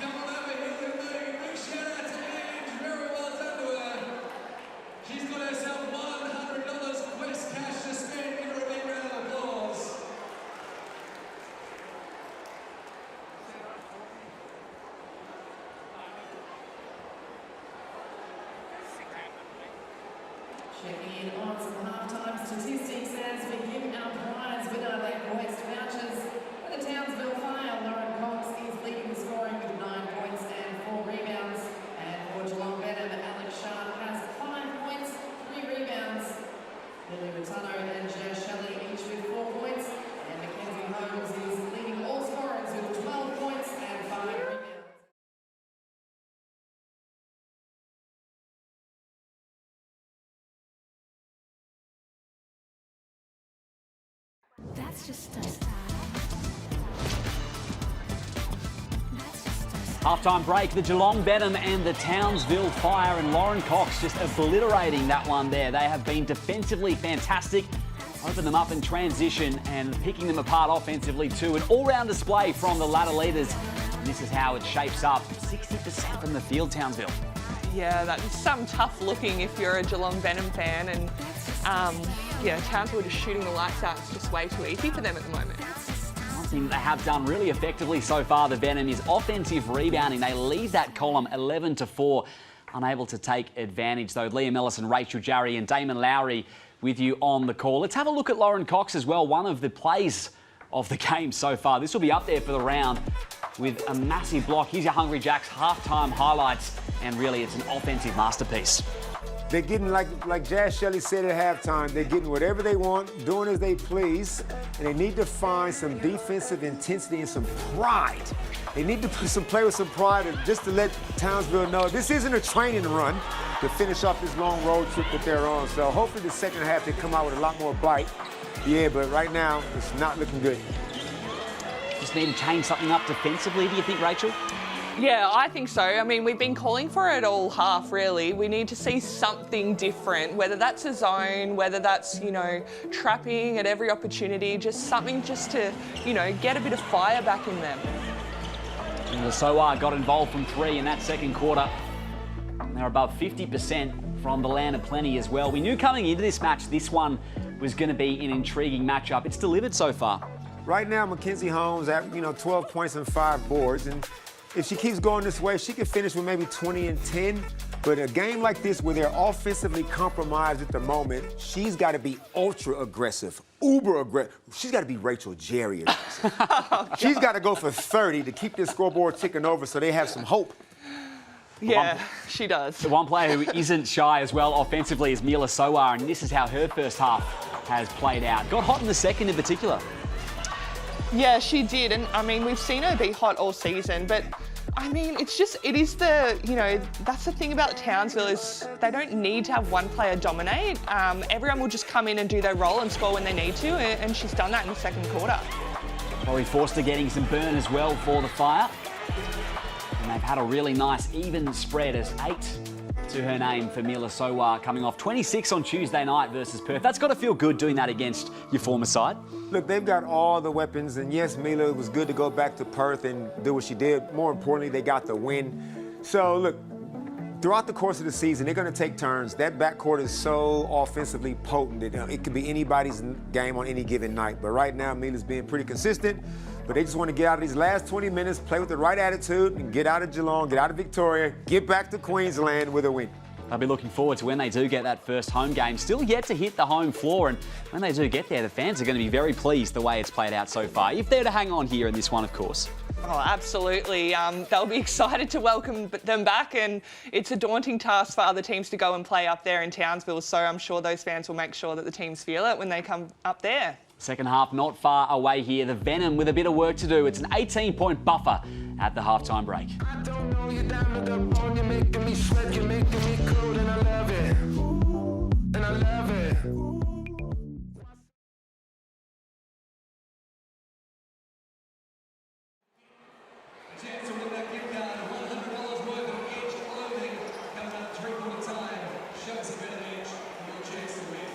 Come on over here, everybody. Big shout out to Ange. Very well done to her. She's got herself $100 Quest cash to spend. Give her a big round of applause. Checking in on some halftime statistics as we give our prize winner their Quest vouchers. For the Townsville Fire, Lauren Cox is leading the scoring with 9 points and 4 rebounds. And for Geelong Venom, Alex Sharp has 5 points, 3 rebounds. Lily Rattano and Jazz Shelley each with 4 points. And Mackenzie Holmes is leading all scorers with 12 points and 5 rebounds. That's just us. Halftime break, the Geelong Venom and the Townsville Fire, and Lauren Cox just obliterating that one there. They have been defensively fantastic, open them up in transition and picking them apart offensively too. An all-round display from the ladder leaders. And this is how it shapes up. 60% from the field, Townsville. Yeah, that's some tough looking if you're a Geelong Venom fan, and yeah, Townsville are just shooting the lights out. It's just way too easy for them at the moment. One thing they have done really effectively so far, the Venom, is offensive rebounding. They lead that column 11-4, unable to take advantage though. Liam Ellison, Rachel Jarry and Damon Lowry with you on the call. Let's have a look at Lauren Cox as well, one of the plays of the game so far. This will be up there for the round with a massive block. Here's your Hungry Jacks halftime highlights, and really it's an offensive masterpiece. They're getting, like Jazz Shelley said at halftime, they're getting whatever they want, doing as they please, and they need to find some defensive intensity and some pride. They need to play with some pride just to let Townsville know this isn't a training run to finish off this long road trip that they're on. So hopefully the second half they come out with a lot more bite. Yeah, but right now it's not looking good. Just need to change something up defensively, do you think, Rachel? Yeah, I think so. I mean, we've been calling for it all half, really. We need to see something different, whether that's a zone, whether that's, you know, trapping at every opportunity, just something just to, you know, get a bit of fire back in them. And the Sowar got involved from 3 in that second quarter. And they're above 50% from the land of plenty as well. We knew coming into this match, this one was going to be an intriguing matchup. It's delivered so far. Right now, Mackenzie Holmes at, 12 points and 5 boards. And if she keeps going this way, she could finish with maybe 20 and 10. But a game like this where they're offensively compromised at the moment, she's got to be ultra aggressive, uber aggressive. She's got to be Rachel Jarry aggressive. She's got to go for 30 to keep this scoreboard ticking over so they have some hope. Yeah, she does. The one player who isn't shy as well offensively is Mila Sowar, and this is how her first half has played out. Got hot in the second in particular. Yeah, she did. And I mean, we've seen her be hot all season, but I mean, it is the, that's the thing about Townsville is they don't need to have one player dominate. Everyone will just come in and do their role and score when they need to, and she's done that in the second quarter. Probably Forster getting some burn as well for the Fire. And they've had a really nice even spread as 8 to her name for Mila Sowar, coming off 26 on Tuesday night versus Perth. That's got to feel good doing that against your former side. Look, they've got all the weapons, and yes, Mila, it was good to go back to Perth and do what she did. More importantly, they got the win. So, look, throughout the course of the season, they're going to take turns. That backcourt is so offensively potent that it could be anybody's game on any given night. But right now, Mila's being pretty consistent. But they just want to get out of these last 20 minutes, play with the right attitude, and get out of Geelong, get out of Victoria, get back to Queensland with a win. I'll be looking forward to when they do get that first home game. Still yet to hit the home floor, and when they do get there, the fans are going to be very pleased the way it's played out so far. If they're to hang on here in this one, of course. Oh, absolutely. They'll be excited to welcome them back, and it's a daunting task for other teams to go and play up there in Townsville, so I'm sure those fans will make sure that the teams feel it when they come up there. Second half not far away here. The Venom with a bit of work to do. It's an 18-point buffer at the halftime break. I don't know you down with the bone, you're making me sweat, you're making me cold, and I love it. And I love it. Chance to win that gift card, $100 worth of Edge clothing coming up 3/4 time. Show us a bit of Edge, your chance to win.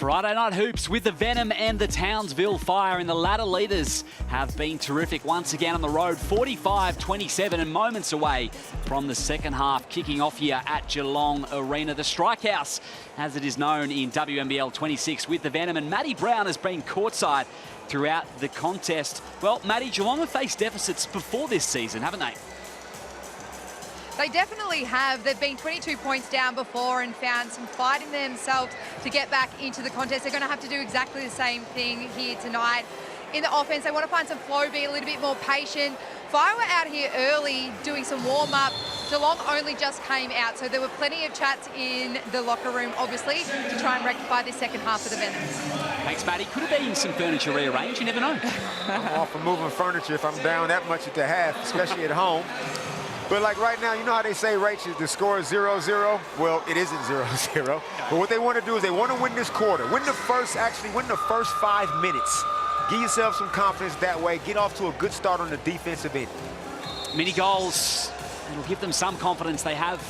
Friday night hoops with the Venom and the Townsville Fire, and the ladder leaders have been terrific once again on the road, 45-27, and moments away from the second half kicking off here at Geelong Arena. The Strikehouse, as it is known in WNBL26 with the Venom, and Maddie Brown has been courtside throughout the contest. Well, Maddie, Geelong have faced deficits before this season, haven't they? They definitely have. They've been 22 points down before and found some fight in themselves to get back into the contest. They're going to have to do exactly the same thing here tonight. In the offense, they want to find some flow, be a little bit more patient. Fire were out here early doing some warm-up. Geelong only just came out, so there were plenty of chats in the locker room, obviously, to try and rectify this second half for the Venoms. Thanks, Maddie. Could have been some furniture rearranged, you never know. I'm all for moving furniture if I'm down that much at the half, especially at home. But like right now, you know how they say, Rachel, the score is 0-0? Well, it isn't 0-0. But what they want to do is they want to win this quarter. Win the first 5 minutes. Give yourself some confidence that way. Get off to a good start on the defensive end. Mini goals. It'll give them some confidence. They have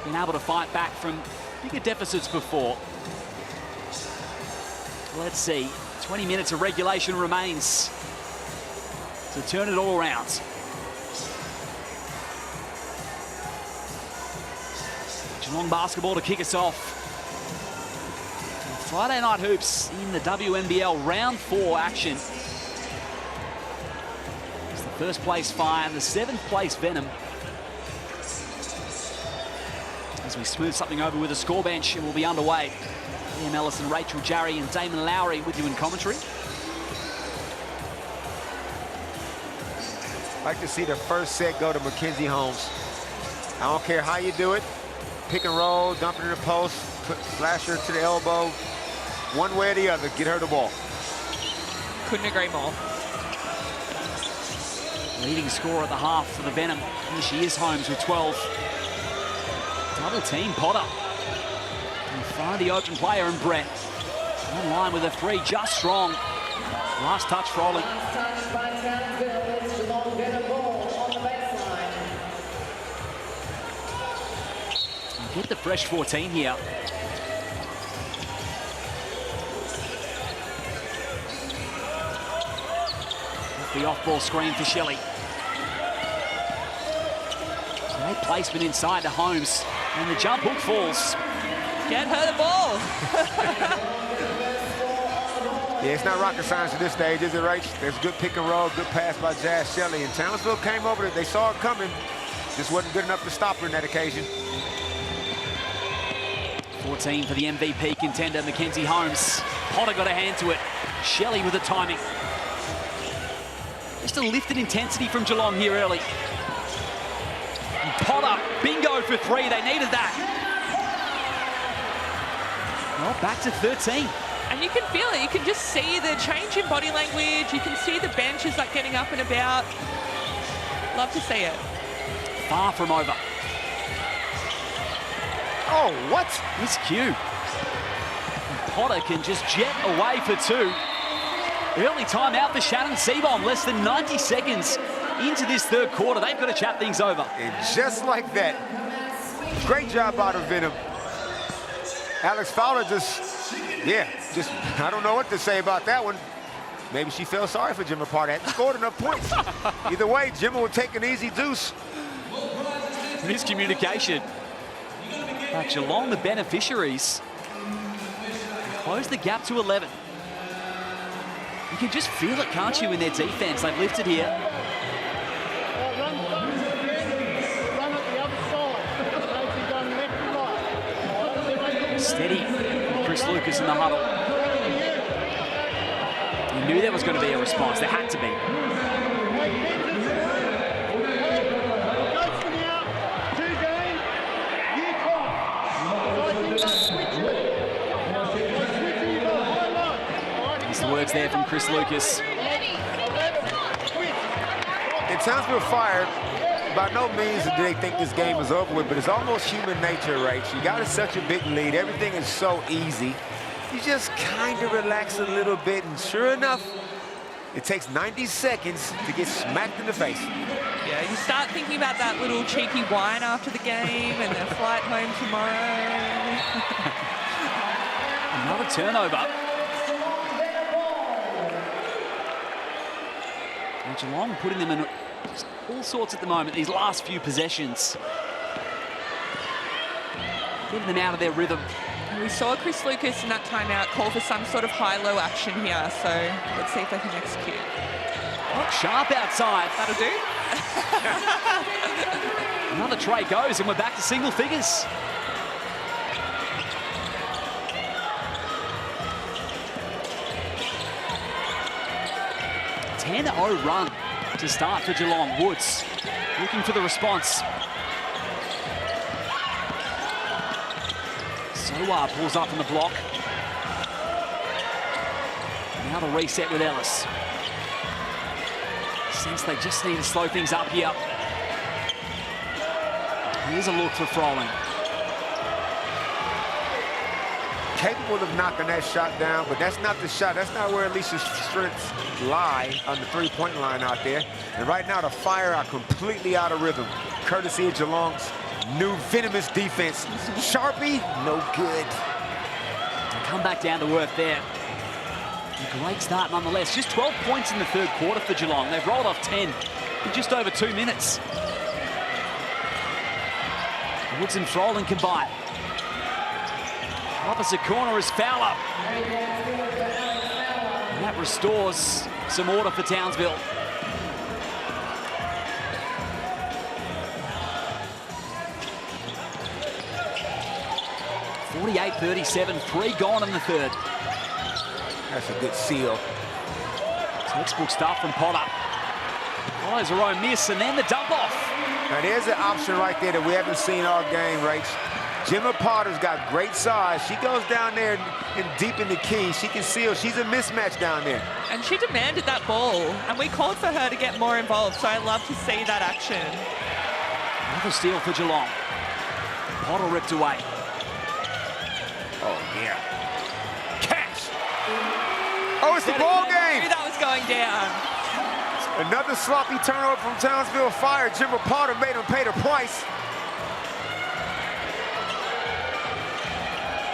been able to fight back from bigger deficits before. Let's see. 20 minutes of regulation remains to turn it all around. Geelong basketball to kick us off. Friday night hoops in the WNBL round 4 action. It's the first place Fire and the 7th place Venom. As we smooth something over with a score bench, and we'll be underway. Liam Ellison, Rachel Jarry and Damon Lowry with you in commentary. I'd like to see the first set go to Mackenzie Holmes. I don't care how you do it. Pick and roll, dump it in the post, flash her to the elbow. One way or the other, get her the ball. Couldn't agree more. Leading scorer at the half for the Venom. Here she is, Holmes, with 12. Double team Potter. And find the open player, and Brett on line with a 3, just strong. Last touch for Ollie. Get the fresh 14 here. The off-ball screen for Shelley. Great placement inside to Holmes, and the jump hook falls. Get her the ball. Yeah, it's not rocket science at this stage, is it, Rach? There's good pick and roll, good pass by Jazz Shelley, and Townsville came over. They saw it coming. Just wasn't good enough to stop her in that occasion. 14 for the MVP contender, Mackenzie Holmes. Potter got a hand to it. Shelley with the timing. Just a lifted intensity from Geelong here early. And Potter, bingo for 3. They needed that. Well, back to 13. And you can feel it. You can just see the change in body language. You can see the bench is like getting up and about. Love to see it. Far from over. Oh, what? Miscue. And Potter can just jet away for 2. Early timeout for Shannon Seabom. Less than 90 seconds into this third quarter. They've got to chat things over. And just like that, great job out of Venom. Alex Fowler I don't know what to say about that one. Maybe she felt sorry for Gemma Potter. Hadn't scored enough points. Either way, Gemma would take an easy deuce. Miscommunication. But Geelong, the beneficiaries, close the gap to 11. You can just feel it, can't you, in their defense? They've lifted here. Steady. Chris Lucas in the huddle. You knew there was going to be a response. There had to be. The words there from Chris Lucas. And Townsville Fire, by no means do they think this game is over with, but it's almost human nature, right? You got such a big lead. Everything is so easy. You just kind of relax a little bit, and sure enough, it takes 90 seconds to get smacked in the face. Yeah, you start thinking about that little cheeky wine after the game and the flight home tomorrow. Another turnover. And Geelong putting them in just all sorts at the moment, these last few possessions. Getting them out of their rhythm. We saw Chris Lucas in that timeout call for some sort of high-low action here, so let's see if they can execute. Oh, sharp outside. That'll do. Another tray goes, and we're back to single figures. A 10-0 run to start for Geelong. Woods looking for the response. Sowar pulls up on the block. Now the reset with Ellis. Sense they just need to slow things up here. Here's a look for Froling. Capable of knocking that shot down, but that's not the shot. That's not where Alicia's strengths lie on the three-point line out there. And right now, the Fire are completely out of rhythm, courtesy of Geelong's new venomous defense. Sharpie, no good. Come back down to earth there. A great start nonetheless. Just 12 points in the third quarter for Geelong. They've rolled off 10 in just over 2 minutes. Woods and Froling combine. Opposite corner is Fowler. And that restores some order for Townsville. (48-37), 3 gone in the third. That's a good seal. Textbook stuff from Potter. Follows her own miss, and then the dump off. Now there's an option right there that we haven't seen all game, Rach. Gemma Potter's got great size. She goes down there and deep in the key. She can seal. She's a mismatch down there. And she demanded that ball, and we called for her to get more involved, so I love to see that action. Another steal for Geelong. Potter ripped away. Oh, yeah. Catch! Oh, it's the ball game! I knew that was going down. Another sloppy turnover from Townsville Fire. Gemma Potter made him pay the price.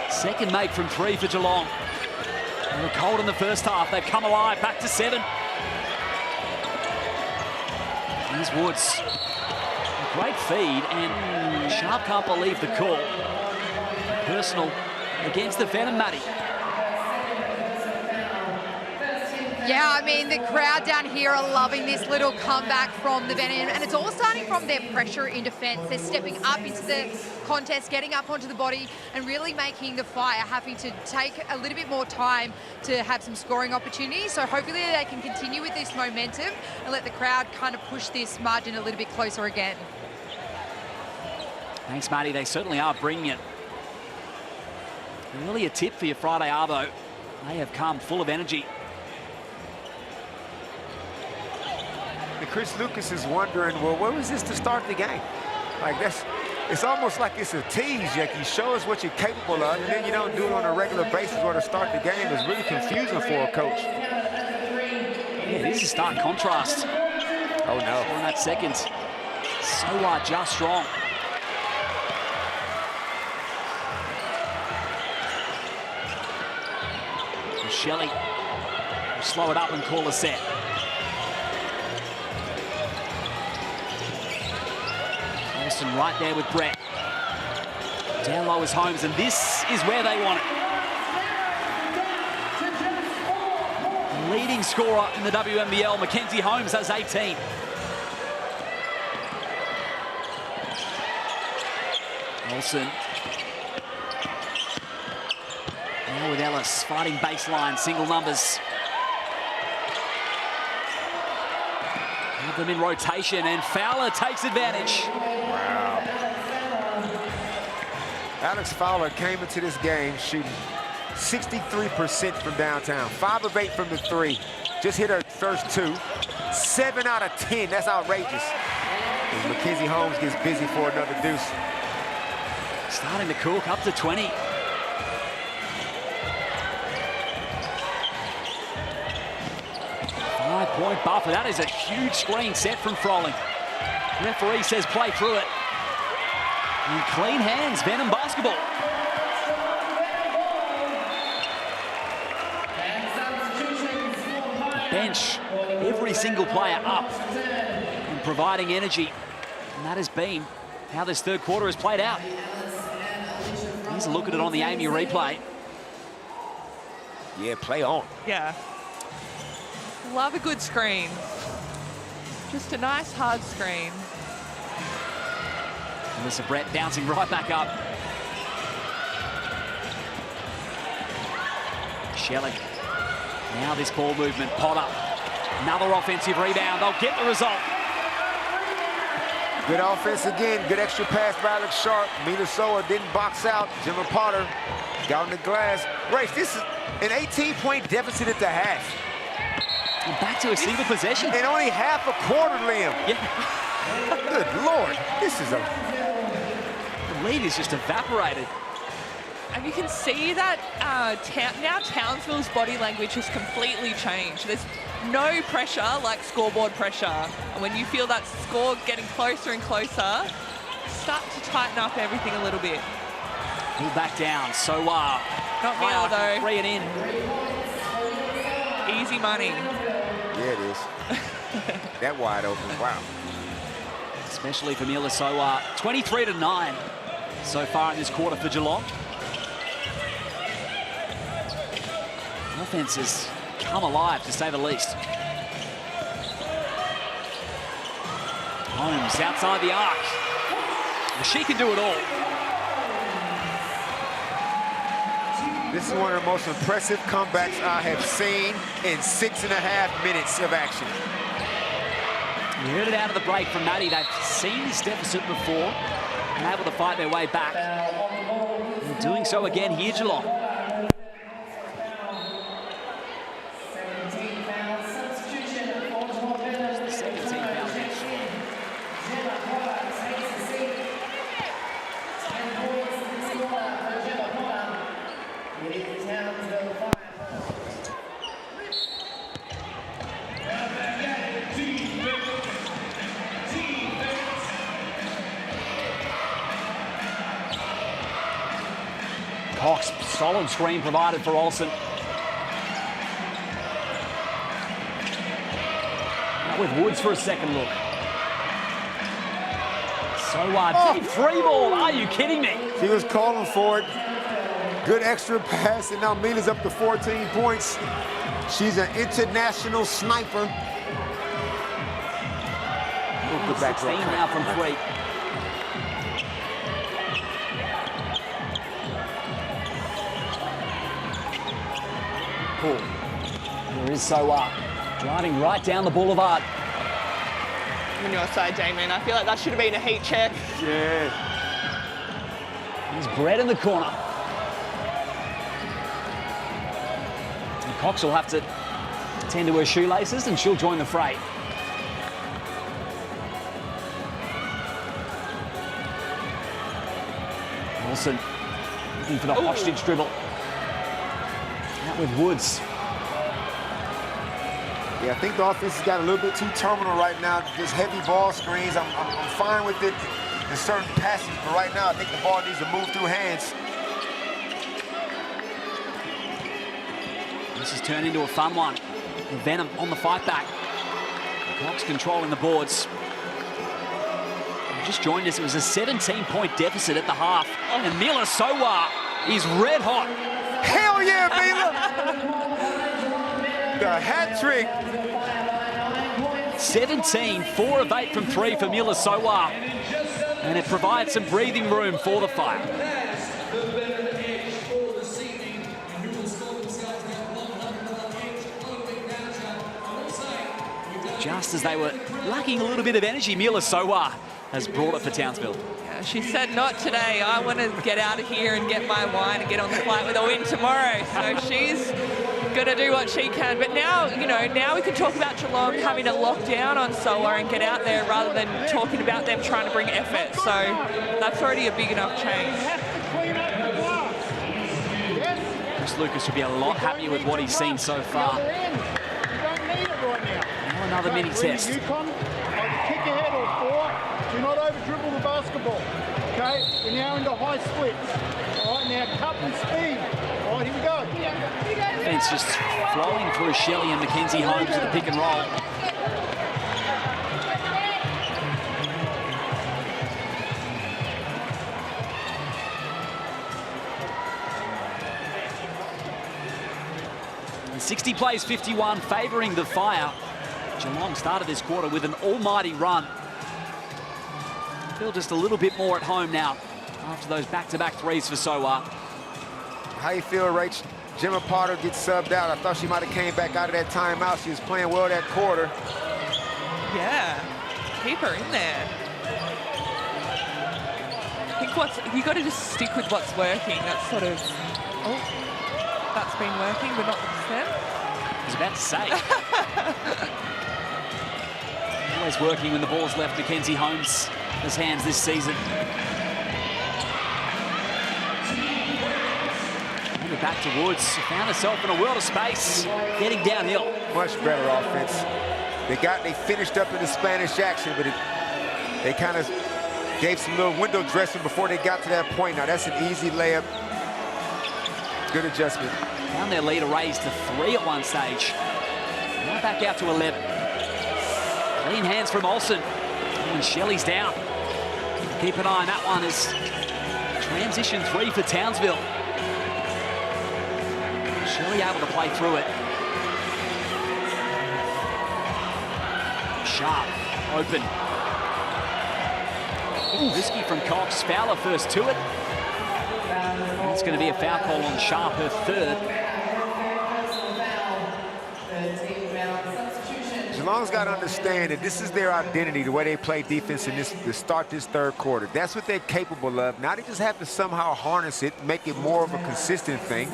Second make from 3 for Geelong. They were cold in the first half. They've come alive, back to 7. Here's Woods. A great feed, and Sharp can't believe the call. Personal against the Venom, Matty. Yeah, I mean, the crowd down here are loving this little comeback from the Venom, and it's all starting from their pressure in defence. They're stepping up into the contest, getting up onto the body, and really making the Fire having to take a little bit more time to have some scoring opportunities. So hopefully they can continue with this momentum and let the crowd kind of push this margin a little bit closer again. Thanks, Matty. They certainly are bringing it. Really a tip for your Friday Arvo. They have come full of energy. Chris Lucas is wondering, well, what was this to start the game? Like, it's almost like it's a tease. Like, you show us what you're capable of, and then you don't do it on a regular basis or to start the game. It's really confusing for a coach. Yeah, this is stark contrast. Oh, no. On that second. So just strong. Shelley will slow it up and call a set. Wilson right there with Brett. Down low is Holmes, and this is where they want it. Leading scorer in the WNBL, Mackenzie Holmes has 18. Wilson. Now with Ellis fighting baseline, single numbers. Have them in rotation, and Fowler takes advantage. Wow. Alex Fowler came into this game shooting 63% from downtown, 5 of 8 from the 3. Just hit her first 2. 7 out of 10, that's outrageous. And Mackenzie Holmes gets busy for another deuce. Starting to cook up to 20. Five-point buffer. That is a huge screen set from Froling. Referee says play through it. And clean hands, Venom basketball. bench. Every single player up and providing energy. And that has been how this third quarter has played out. Here's a look at it on the Amy replay. Yeah, play on. Yeah. Love a good screen. Just a nice hard screen. Melissa Brett bouncing right back up. Shelley. Now this ball movement. Potter. Another offensive rebound. They'll get the result. Good offense again. Good extra pass by Alex Sharp. Mila Soa didn't box out. Gemma Potter got on the glass. Race, this is an 18-point deficit at the half. And back to a single possession. And only half a quarter, Liam. Yeah. Good Lord. This is a... The lead is just evaporated. And you can see that now Townsville's body language has completely changed. There's no pressure like scoreboard pressure. And when you feel that score getting closer and closer, start to tighten up everything a little bit. Pull back down. So Not Mila, though. 3 and in. Easy money. Yeah, it is. That wide open. Wow. Especially for Mila Soa. 23-9 so far in this quarter for Geelong. Offense has come alive, to say the least. Holmes outside the arc. Well, she can do it all. This is one of the most impressive comebacks I have seen in 6.5 minutes of action. You heard it out of the break from Maddie. They've seen this deficit before and able to fight their way back. And doing so again here, Geelong. 17 fouls each. Cox, solid screen provided for Olsen. Out with Woods for a second look. So deep free ball. Are you kidding me? She was calling for it. Good extra pass, and now Mila's up to 14 points. She's an international sniper. We'll put back 16 now from 3. There is Soa driving right down the boulevard. On your side, Damon. I feel like that should have been a heat check. Yeah. There's Brett in the corner. And Cox will have to tend to her shoelaces and she'll join the fray. Wilson looking for the hostage dribble. Out with Woods. Yeah, I think the offense has got a little bit too terminal right now. Just heavy ball screens. I'm fine with it in certain passes, but right now I think the ball needs to move through hands. This has turned into a fun one. Venom on the fight back. Cox controlling the boards. Just joined us. It was a 17-point deficit at the half. And Mila Soa is red hot. Hell yeah, Mila! The hat trick. 17, 4 of 8 from 3 for Mila Soa. And it provides some breathing room for the fight. Just as they were lacking a little bit of energy, Mila Soa has brought it for Townsville. Yeah, she said, not today. I want to get out of here and get my wine and get on the flight with a win tomorrow. So she's going to do what she can. But now, you know, now we can talk about Geelong having to lock down on Soa and get out there rather than talking about them trying to bring effort. So that's already a big enough change. Chris Lucas should be a lot happier with what he's seen so far. Now another mini test. You come, kick ahead or 4. Do not over dribble the basketball. Okay, we're now into high splits. All right, now cup and speed. All right, here we go. Defense just flowing through Shelley and Mackenzie Holmes with the pick and roll. And 60 plays 51, favouring the Fire. Geelong started this quarter with an almighty run. Feel just a little bit more at home now after those back-to-back threes for Sowa. How you feel, Rach? Gemma Potter gets subbed out. I thought she might have came back out of that timeout. She was playing well that quarter. Yeah, keep her in there. I think you got to just stick with what's working. That's sort of, oh, that's been working, but not with them. I was about to say. Always working when the ball's left Mackenzie Holmes' hands this season. Back to Woods, found herself in a world of space, getting downhill. Much better offense. They finished up in the Spanish action, but they kind of gave some little window dressing before they got to that point. Now that's an easy layup. Good adjustment. Found their lead raised to 3 at one stage. Now back out to 11. Clean hands from Olsen. And Shelley's down. Keep an eye on that one as transition 3 for Townsville. Shelley able to play through it. Sharp, open. Risky from Cox. Fowler first to it. It's going to be a foul call on Sharp, her third. Geelong's got to understand that this is their identity, the way they play defense in this to start this third quarter. That's what they're capable of. Now they just have to somehow harness it, make it more of a consistent thing.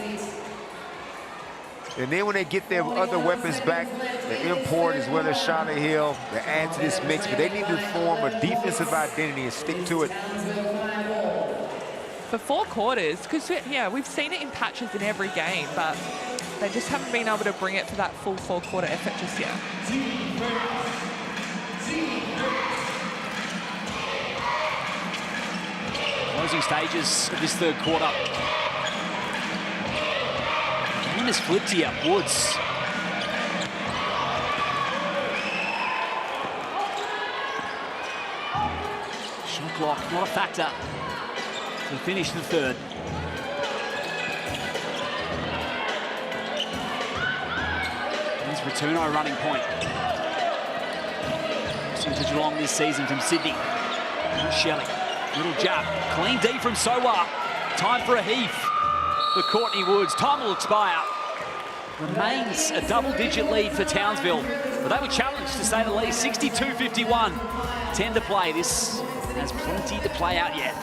And then when they get their other weapons back, the import as well as Charlotte Hill, they add to this mix, but they need to form a defensive identity and stick to it. For 4 quarters, because, yeah, we've seen it in patches in every game, but they just haven't been able to bring it for that full 4-quarter effort just yet. Closing stages of this third quarter. Game is flipped here. Woods. Shot clock, not a factor to finish the third. Here's Returno running point. Into Geelong this season from Sydney. Shelley, little jab, clean D from Sowa. Time for a heave for Courtney Woods. Time will expire. Remains a double-digit lead for Townsville, but they were challenged to say the least. 62-51, 10 to play. This has plenty to play out yet.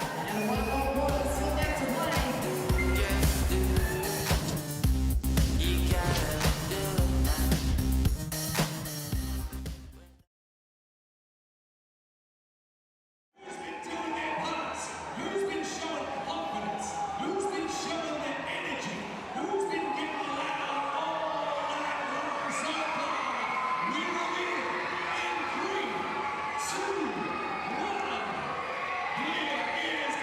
Here is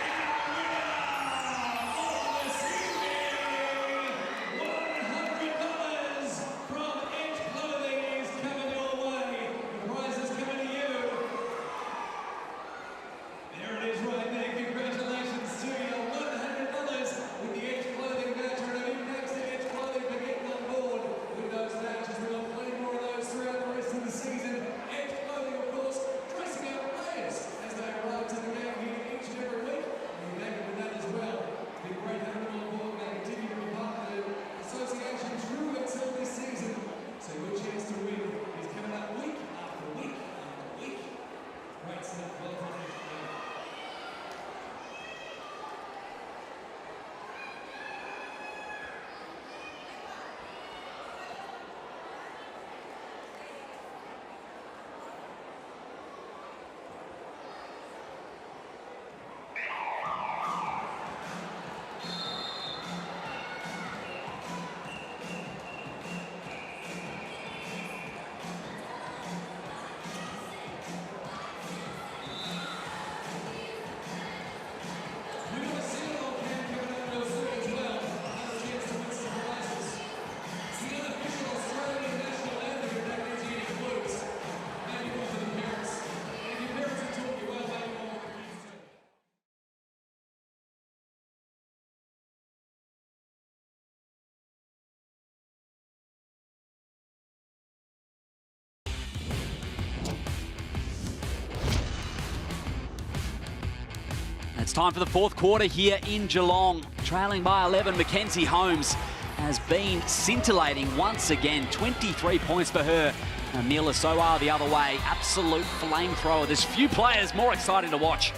It's time for the fourth quarter here in Geelong. Trailing by 11, Mackenzie Holmes has been scintillating once again. 23 points for her. And Mila Sowar the other way. Absolute flamethrower. There's few players more exciting to watch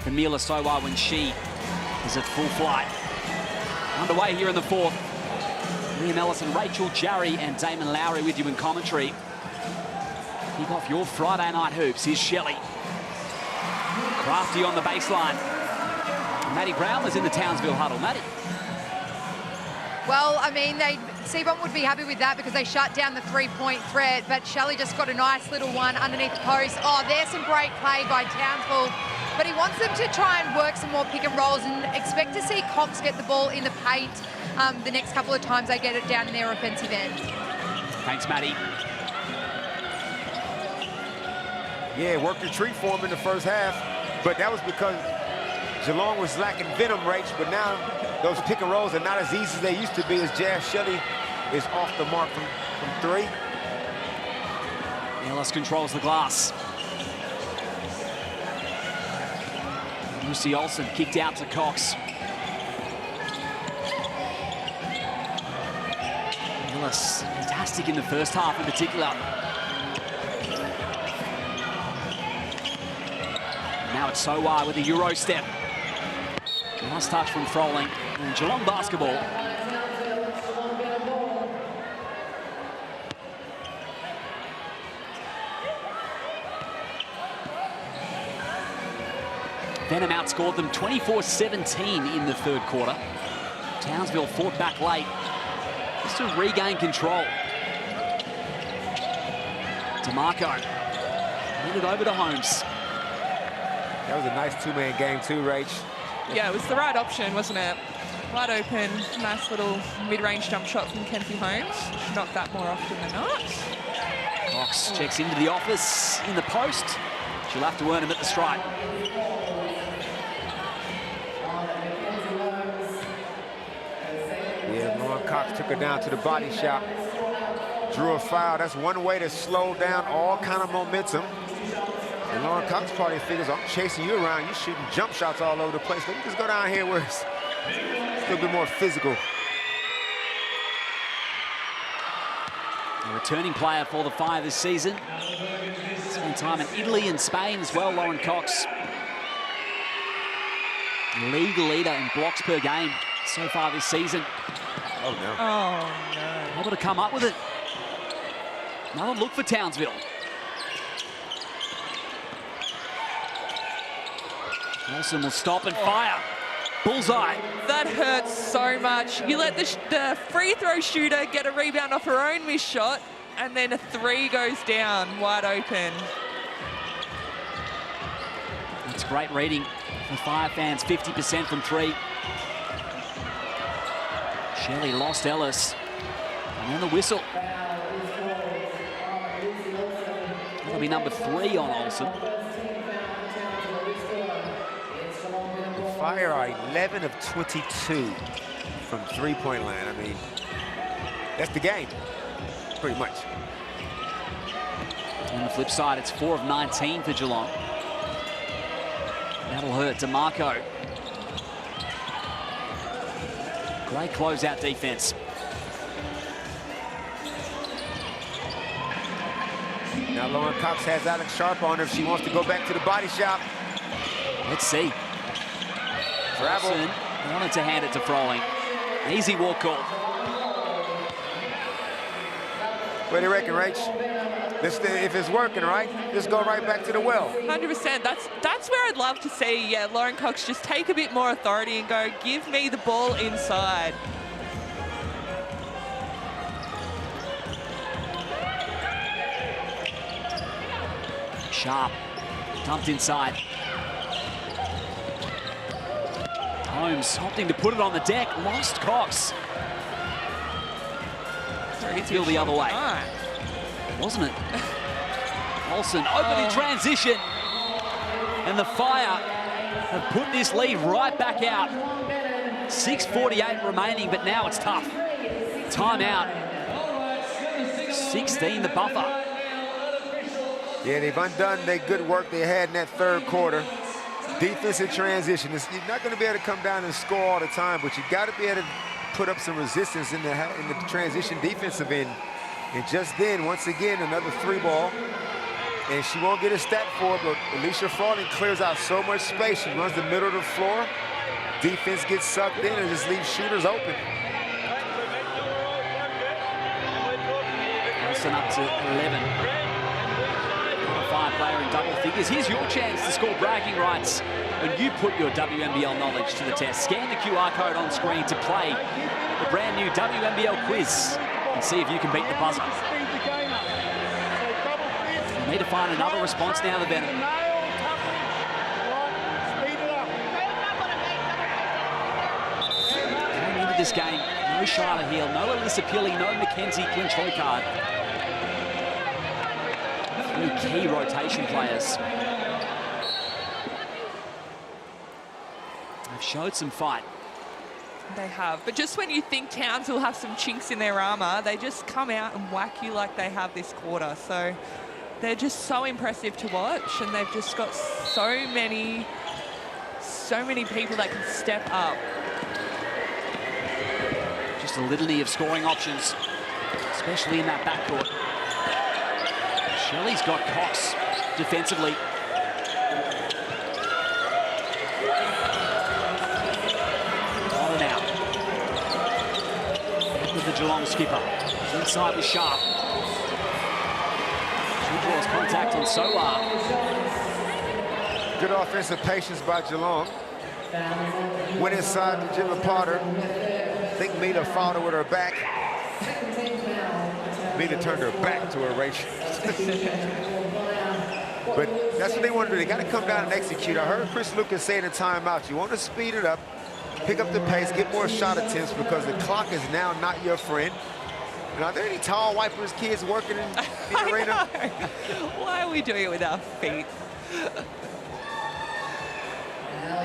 than Mila Sowar when she is at full flight. Underway here in the fourth. Liam Ellison, Rachel Jarry and Damon Lowry with you in commentary. Kick off your Friday night hoops. Here's Shelley. Crafty on the baseline. Maddie Brown was in the Townsville huddle. Maddie. Well, I mean, Seabom would be happy with that because they shut down the three-point threat, but Shelley just got a nice little one underneath the post. Oh, there's some great play by Townsville, but he wants them to try and work some more pick and rolls and expect to see Cox get the ball in the paint the next couple of times they get it down in their offensive end. Thanks, Maddie. Yeah, worked the treat for him in the first half, but that was because Geelong was lacking Venom rates, but now those pick and rolls are not as easy as they used to be as Jazz Shelley is off the mark from three. Ellis controls the glass. Lucy Olsen kicked out to Cox. Ellis, fantastic in the first half in particular. Now it's Sowar with a Euro step. Nice touch from Froling. And Geelong basketball. Venom outscored them 24-17 in the third quarter. Townsville fought back late just to regain control. DeMarco handed over to Holmes. That was a nice two-man game too, Rach. Yeah, it was the right option, wasn't it? Wide open, nice little mid-range jump shot from Kenzie Holmes. She knocked that more often than not. Cox checks into the office in the post. She'll have to earn him at the stripe. Yeah, Lauren Cox took her down to the body shop. Drew a foul. That's one way to slow down all kind of momentum. And Lauren Cox probably figures, I'm chasing you around, you're shooting jump shots all over the place. Let me just go down here where it's a little bit more physical. A returning player for the Fire this season. Spent time in Italy and Spain as well, Lauren Cox. League leader in blocks per game so far this season. Oh, no. Oh, no. Able to come up with it. Another look for Townsville. Olsen will stop and fire. Bullseye. That hurts so much. You let the free throw shooter get a rebound off her own missed shot, and then a three goes down wide open. That's great reading for Fire fans. 50% from three. Shelley lost Ellis. And then the whistle. That'll be number 3 on Olsen. Fire are 11 of 22 from three-point line. I mean, that's the game, pretty much. On the flip side, it's 4 of 19 for Geelong. That'll hurt DeMarco. Great closeout defense. Now Lauren Cox has Alex Sharp on her if she wants to go back to the body shop. Let's see. Travel. Olsen wanted to hand it to Froling. Easy walk call. What do you reckon, Rach? If it's working, right, just go right back to the well. 100%. That's where I'd love to see, yeah, Lauren Cox just take a bit more authority and go, give me the ball inside. Sharp. Dumped inside. Holmes opting to put it on the deck. Lost Cox. Feel the other way. Wasn't it? Olsen open in transition. And the Fire have put this lead right back out. 6:48 remaining, but now it's tough. Timeout. 16 the buffer. Yeah, they've undone their good work they had in that third quarter. Defensive transition. You're not going to be able to come down and score all the time, but you got to be able to put up some resistance in the transition defensive end. And just then, once again, another 3-ball. And she won't get a stat for it, but Alicia Frauling clears out so much space. She runs the middle of the floor. Defense gets sucked in and just leaves shooters open. Wilson up to 11. 5-player in double figures. Here's your chance to score bragging rights when you put your WNBL knowledge to the test. Scan the QR code on screen to play the brand new WNBL quiz and see if you can beat the buzzer. You need to find another response now, the Venom. Going into this game, no Charlotte Hill, no Alyssa Pilley, no Mackenzie Clinch-Hoycard. Three key rotation players. They've showed some fight. They have, but just when you think Towns will have some chinks in their armour, they just come out and whack you like they have this quarter. So they're just so impressive to watch, and they've just got so many people that can step up. Just a litany of scoring options, especially in that backcourt. Shelley's got Cox defensively. Potter now. With the Geelong skipper. Inside with Sharp. She draws contact on Sowar. Good offensive patience by Geelong. Went inside to Gemma Potter. I think Mila fought her with her back. Mila turned her back to her race. But that's what they want to do. They got to come down and execute. I heard Chris Lucas say in the timeout, you want to speed it up, pick up the pace, get more shot attempts because the clock is now not your friend. And are there any tall wipers kids working in the arena? Why are we doing it with our feet?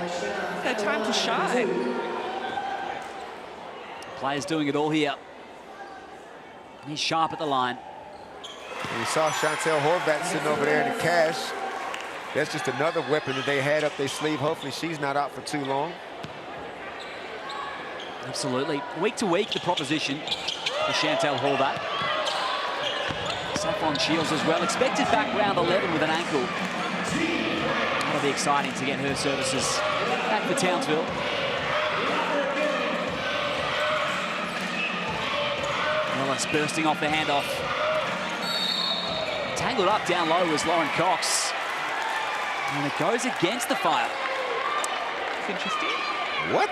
It's their time to shine. Players doing it all here. He's Sharp at the line. We saw Chantel Horvat sitting over there in the cash. That's just another weapon that they had up their sleeve. Hopefully she's not out for too long. Absolutely. Week to week, the proposition for Chantel Horvat. Saffron Shields as well. Expected back round 11 with an ankle. That'll be exciting to get her services back for Townsville. Ellis bursting off the handoff. Tangled up down low was Lauren Cox. And it goes against the fire. It's interesting. What?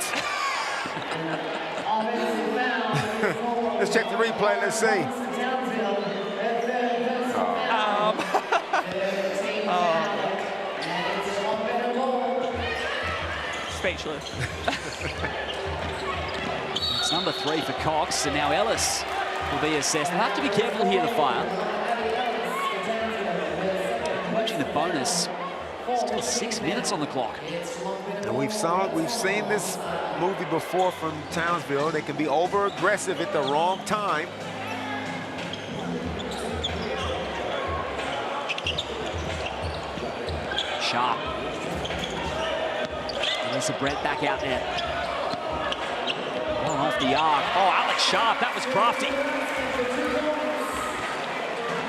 Let's check the replay, let's see. Speechless. It's number 3 for Cox, and now Ellis will be assessed. They'll have to be careful here, the fire. Watching the bonus. Still 6 minutes on the clock. And we've seen this movie before from Townsville. They can be over-aggressive at the wrong time. Sharp. Alyssa Brett back out there. One off the arc. Oh, Alex Sharp, that was crafty.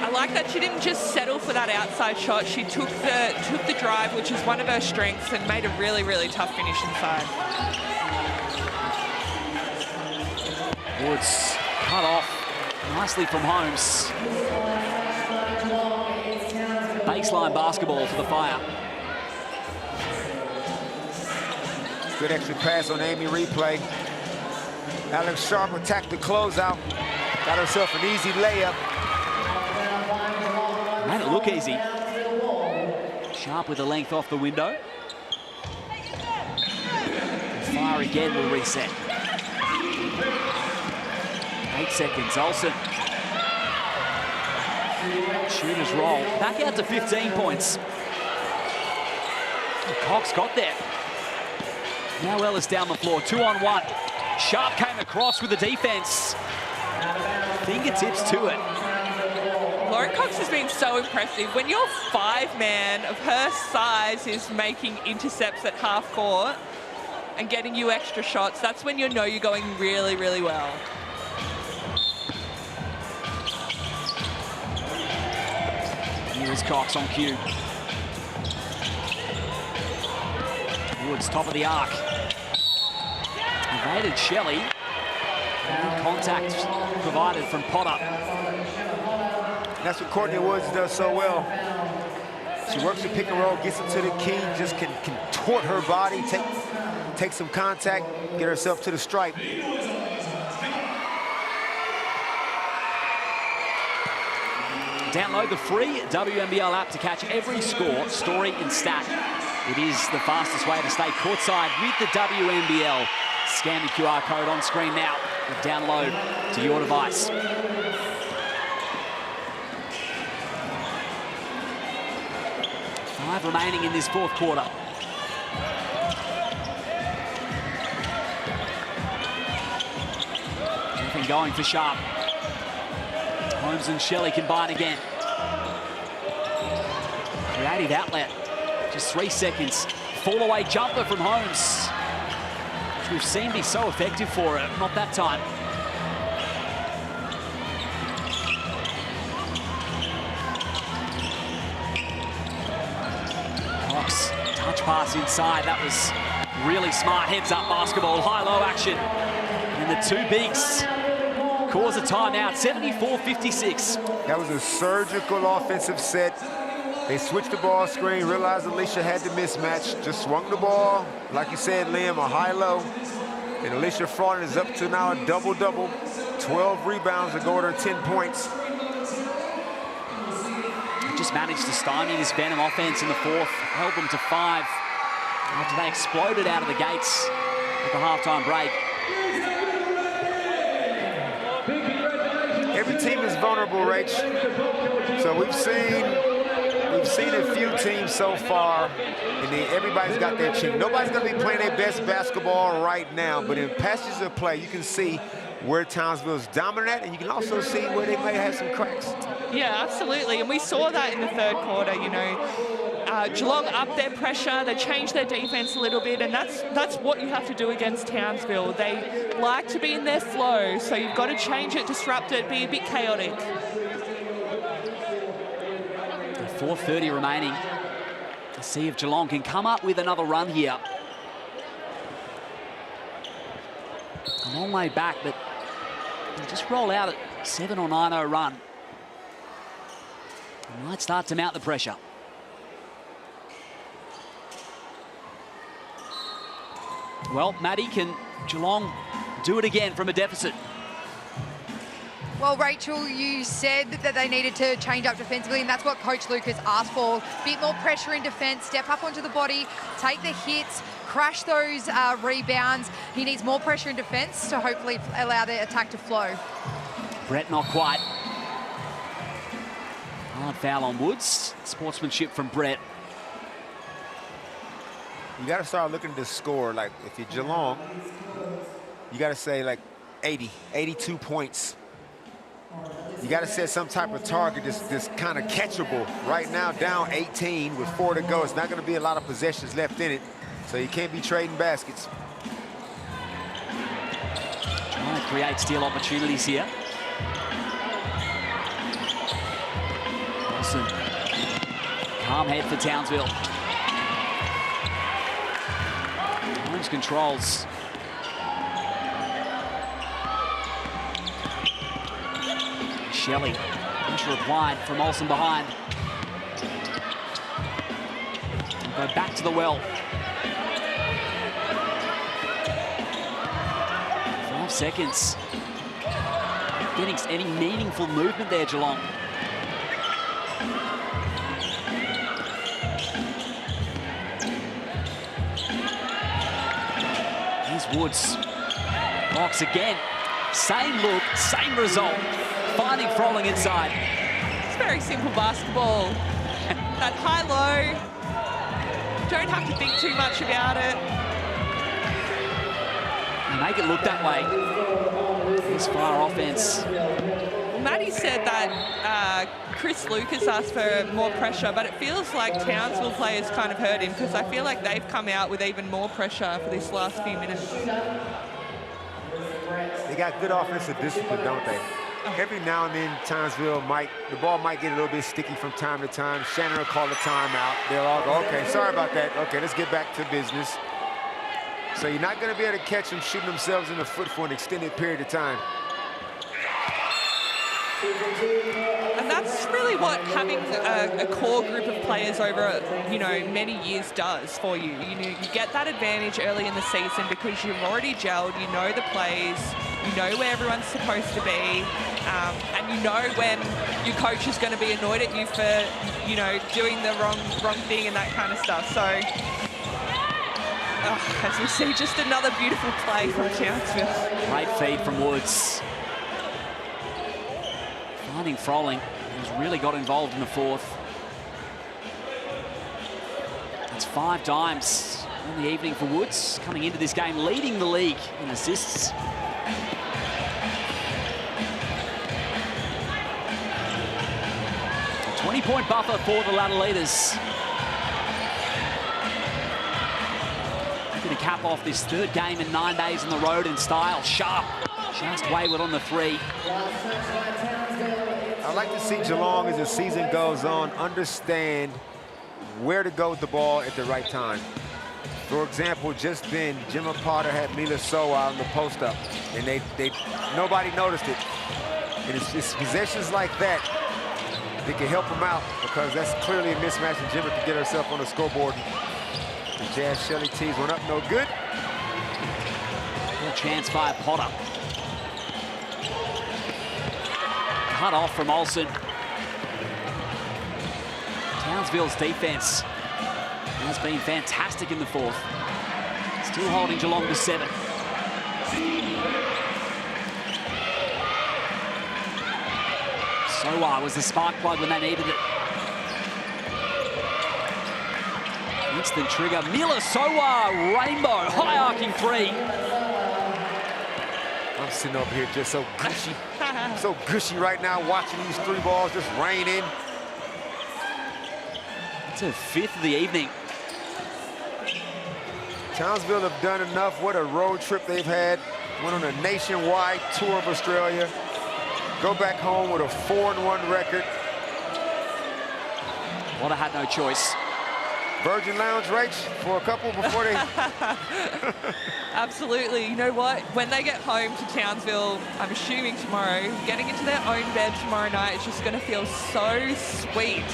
I like that she didn't just settle for that outside shot. She took the drive, which is one of her strengths, and made a really, really tough finish inside. Woods cut off nicely from Holmes. Baseline basketball for the Fire. Good extra pass on Amy replay. Alex Sharp attacked the closeout. Got herself an easy layup. Made it look easy. Sharp with the length off the window. Fire again will reset. 8 seconds, Olsen. Shooters roll. Back out to 15 points. Cox got there. Now Ellis down the floor, 2-on-1. Sharp came across with the defense. Fingertips to it. Lauren Cox has been so impressive. When your 5-man of her size is making intercepts at half court and getting you extra shots, that's when you know you're going really, really well. Here's Cox on cue. Woods, top of the arc. Evaded Shelley. And contact provided from Potter. That's what Courtney Woods does so well. She works the pick and roll, gets into the key, just can contort her body, take some contact, get herself to the stripe. Download the free WNBL app to catch every score, story and stat. It is the fastest way to stay courtside with the WNBL. Scan the QR code on screen now and download to your device. Five remaining in this fourth quarter. Nothing going for Sharp. Holmes and Shelley combine again. Creative outlet. Just 3 seconds. Fall away jumper from Holmes, which we've seen be so effective for her. Not that time. Cox, touch pass inside. That was really smart. Heads up basketball, high-low action. And the two bigs cause a timeout, 74-56. That was a surgical offensive set. They switched the ball screen, realized Alicia had the mismatch, just swung the ball, like you said, Liam, a high-low. And Alicia Frauden is up to now a double-double, 12 rebounds to go with her 10 points. Just managed to stymie this Venom offense in the fourth, held them to 5 after they exploded out of the gates at the halftime break. Every team is vulnerable, Rach. So we've seen a few teams so far, and everybody's got their chink. Nobody's going to be playing their best basketball right now, but in passages of play, you can see where Townsville's dominant, and you can also see where they may have some cracks. Yeah, absolutely, and we saw that in the third quarter, you know. Geelong upped their pressure, they changed their defense a little bit, and that's what you have to do against Townsville. They like to be in their flow, so you've got to change it, disrupt it, be a bit chaotic. 4:30 remaining. Let's see if Geelong can come up with another run here. A long way back, but they'll just roll out a 7 or 9-0 run. They might start to mount the pressure. Well, Maddie, can Geelong do it again from a deficit? Well, Rachel, you said that they needed to change up defensively, and that's what Coach Lucas asked for. A bit more pressure in defence, step up onto the body, take the hits, crash those rebounds. He needs more pressure in defence to hopefully allow the attack to flow. Brett not quite. Hard foul on Woods. Sportsmanship from Brett. You got to start looking at the score. Like, if you're Geelong, you got to say, like, 82 points. You got to set some type of target that's kind of catchable. Right now, down 18 with 4 to go. It's not going to be a lot of possessions left in it, so you can't be trading baskets. Trying to create steal opportunities here. Wilson. Calm head for Townsville. Holmes controls. Shelley, pressure applied from Olsen behind. We'll go back to the well. 5 seconds. Not getting any meaningful movement there, Geelong. Here's Woods. Box again. Same look, same result. Finding Froling inside. It's very simple basketball. That high-low, don't have to think too much about it. Make it look that way. This fire offense Maddie said that Chris Lucas asked for more pressure, but it feels like Townsville players kind of hurt him because I feel like they've come out with even more pressure for this last few minutes. They got good offensive discipline, don't they? Every now and then, Townsville the ball might get a little bit sticky from time to time. Shannon will call a timeout. They'll all go, okay, sorry about that. Okay, let's get back to business. So you're not going to be able to catch them shooting themselves in the foot for an extended period of time. And that's really what having a core group of players over, many years does for you. You get that advantage early in the season because you've already gelled, you know the plays, you know where everyone's supposed to be, and you know when your coach is going to be annoyed at you for, doing the wrong thing and that kind of stuff. So, as we see, just another beautiful play from Townsville. Great feed from Woods. Finding Froling, who's really got involved in the fourth. It's 5 dimes in the evening for Woods, coming into this game, leading the league in assists. A 20-point buffer for the ladder leaders. Going to cap off this 3rd game in 9 days on the road in style. Sharp, just wayward on the 3. I like to see Geelong, as the season goes on, understand where to go with the ball at the right time. For example, just then, Gemma Potter had Mila Sowa on the post-up, and nobody noticed it. And it's possessions like that that can help them out, because that's clearly a mismatch, and Gemma can get herself on the scoreboard. The Jazz Shelley tees one up, no good. Good chance by Potter. Cut off from Olsen. Townsville's defense has been fantastic in the 4th. Still holding Geelong to 7. Sowa was the spark plug when they needed it. Instant trigger. Mila Sowa, rainbow, high arcing 3. I'm sitting over here just so gushy. So gushy right now, watching these 3 balls just rain in. It's a 5th of the evening. Townsville have done enough. What a road trip they've had. Went on a nationwide tour of Australia. Go back home with a 4-1 record. Well, I had no choice. Virgin Lounge rates for a couple before they... Absolutely. You know what? When they get home to Townsville, I'm assuming tomorrow, getting into their own bed tomorrow night is just going to feel so sweet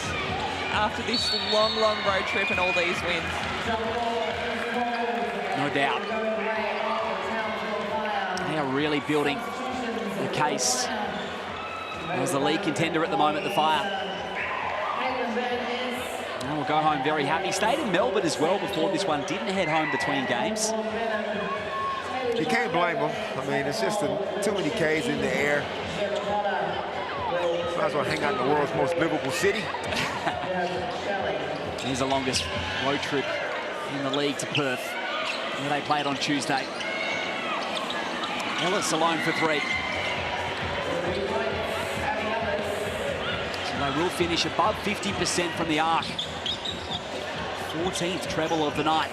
after this long, long road trip and all these wins. No doubt. They are really building the case as the league contender at the moment, the Fire. We'll go home very happy. Stayed in Melbourne as well before this one. Didn't head home between games. You can't blame them. I mean, it's just too many Ks in the air. Might as well hang out in the world's most livable city. Here's the longest road trip in the league to Perth, where they played on Tuesday. Ellis alone for 3. So they will finish above 50% from the arc. 14th treble of the night.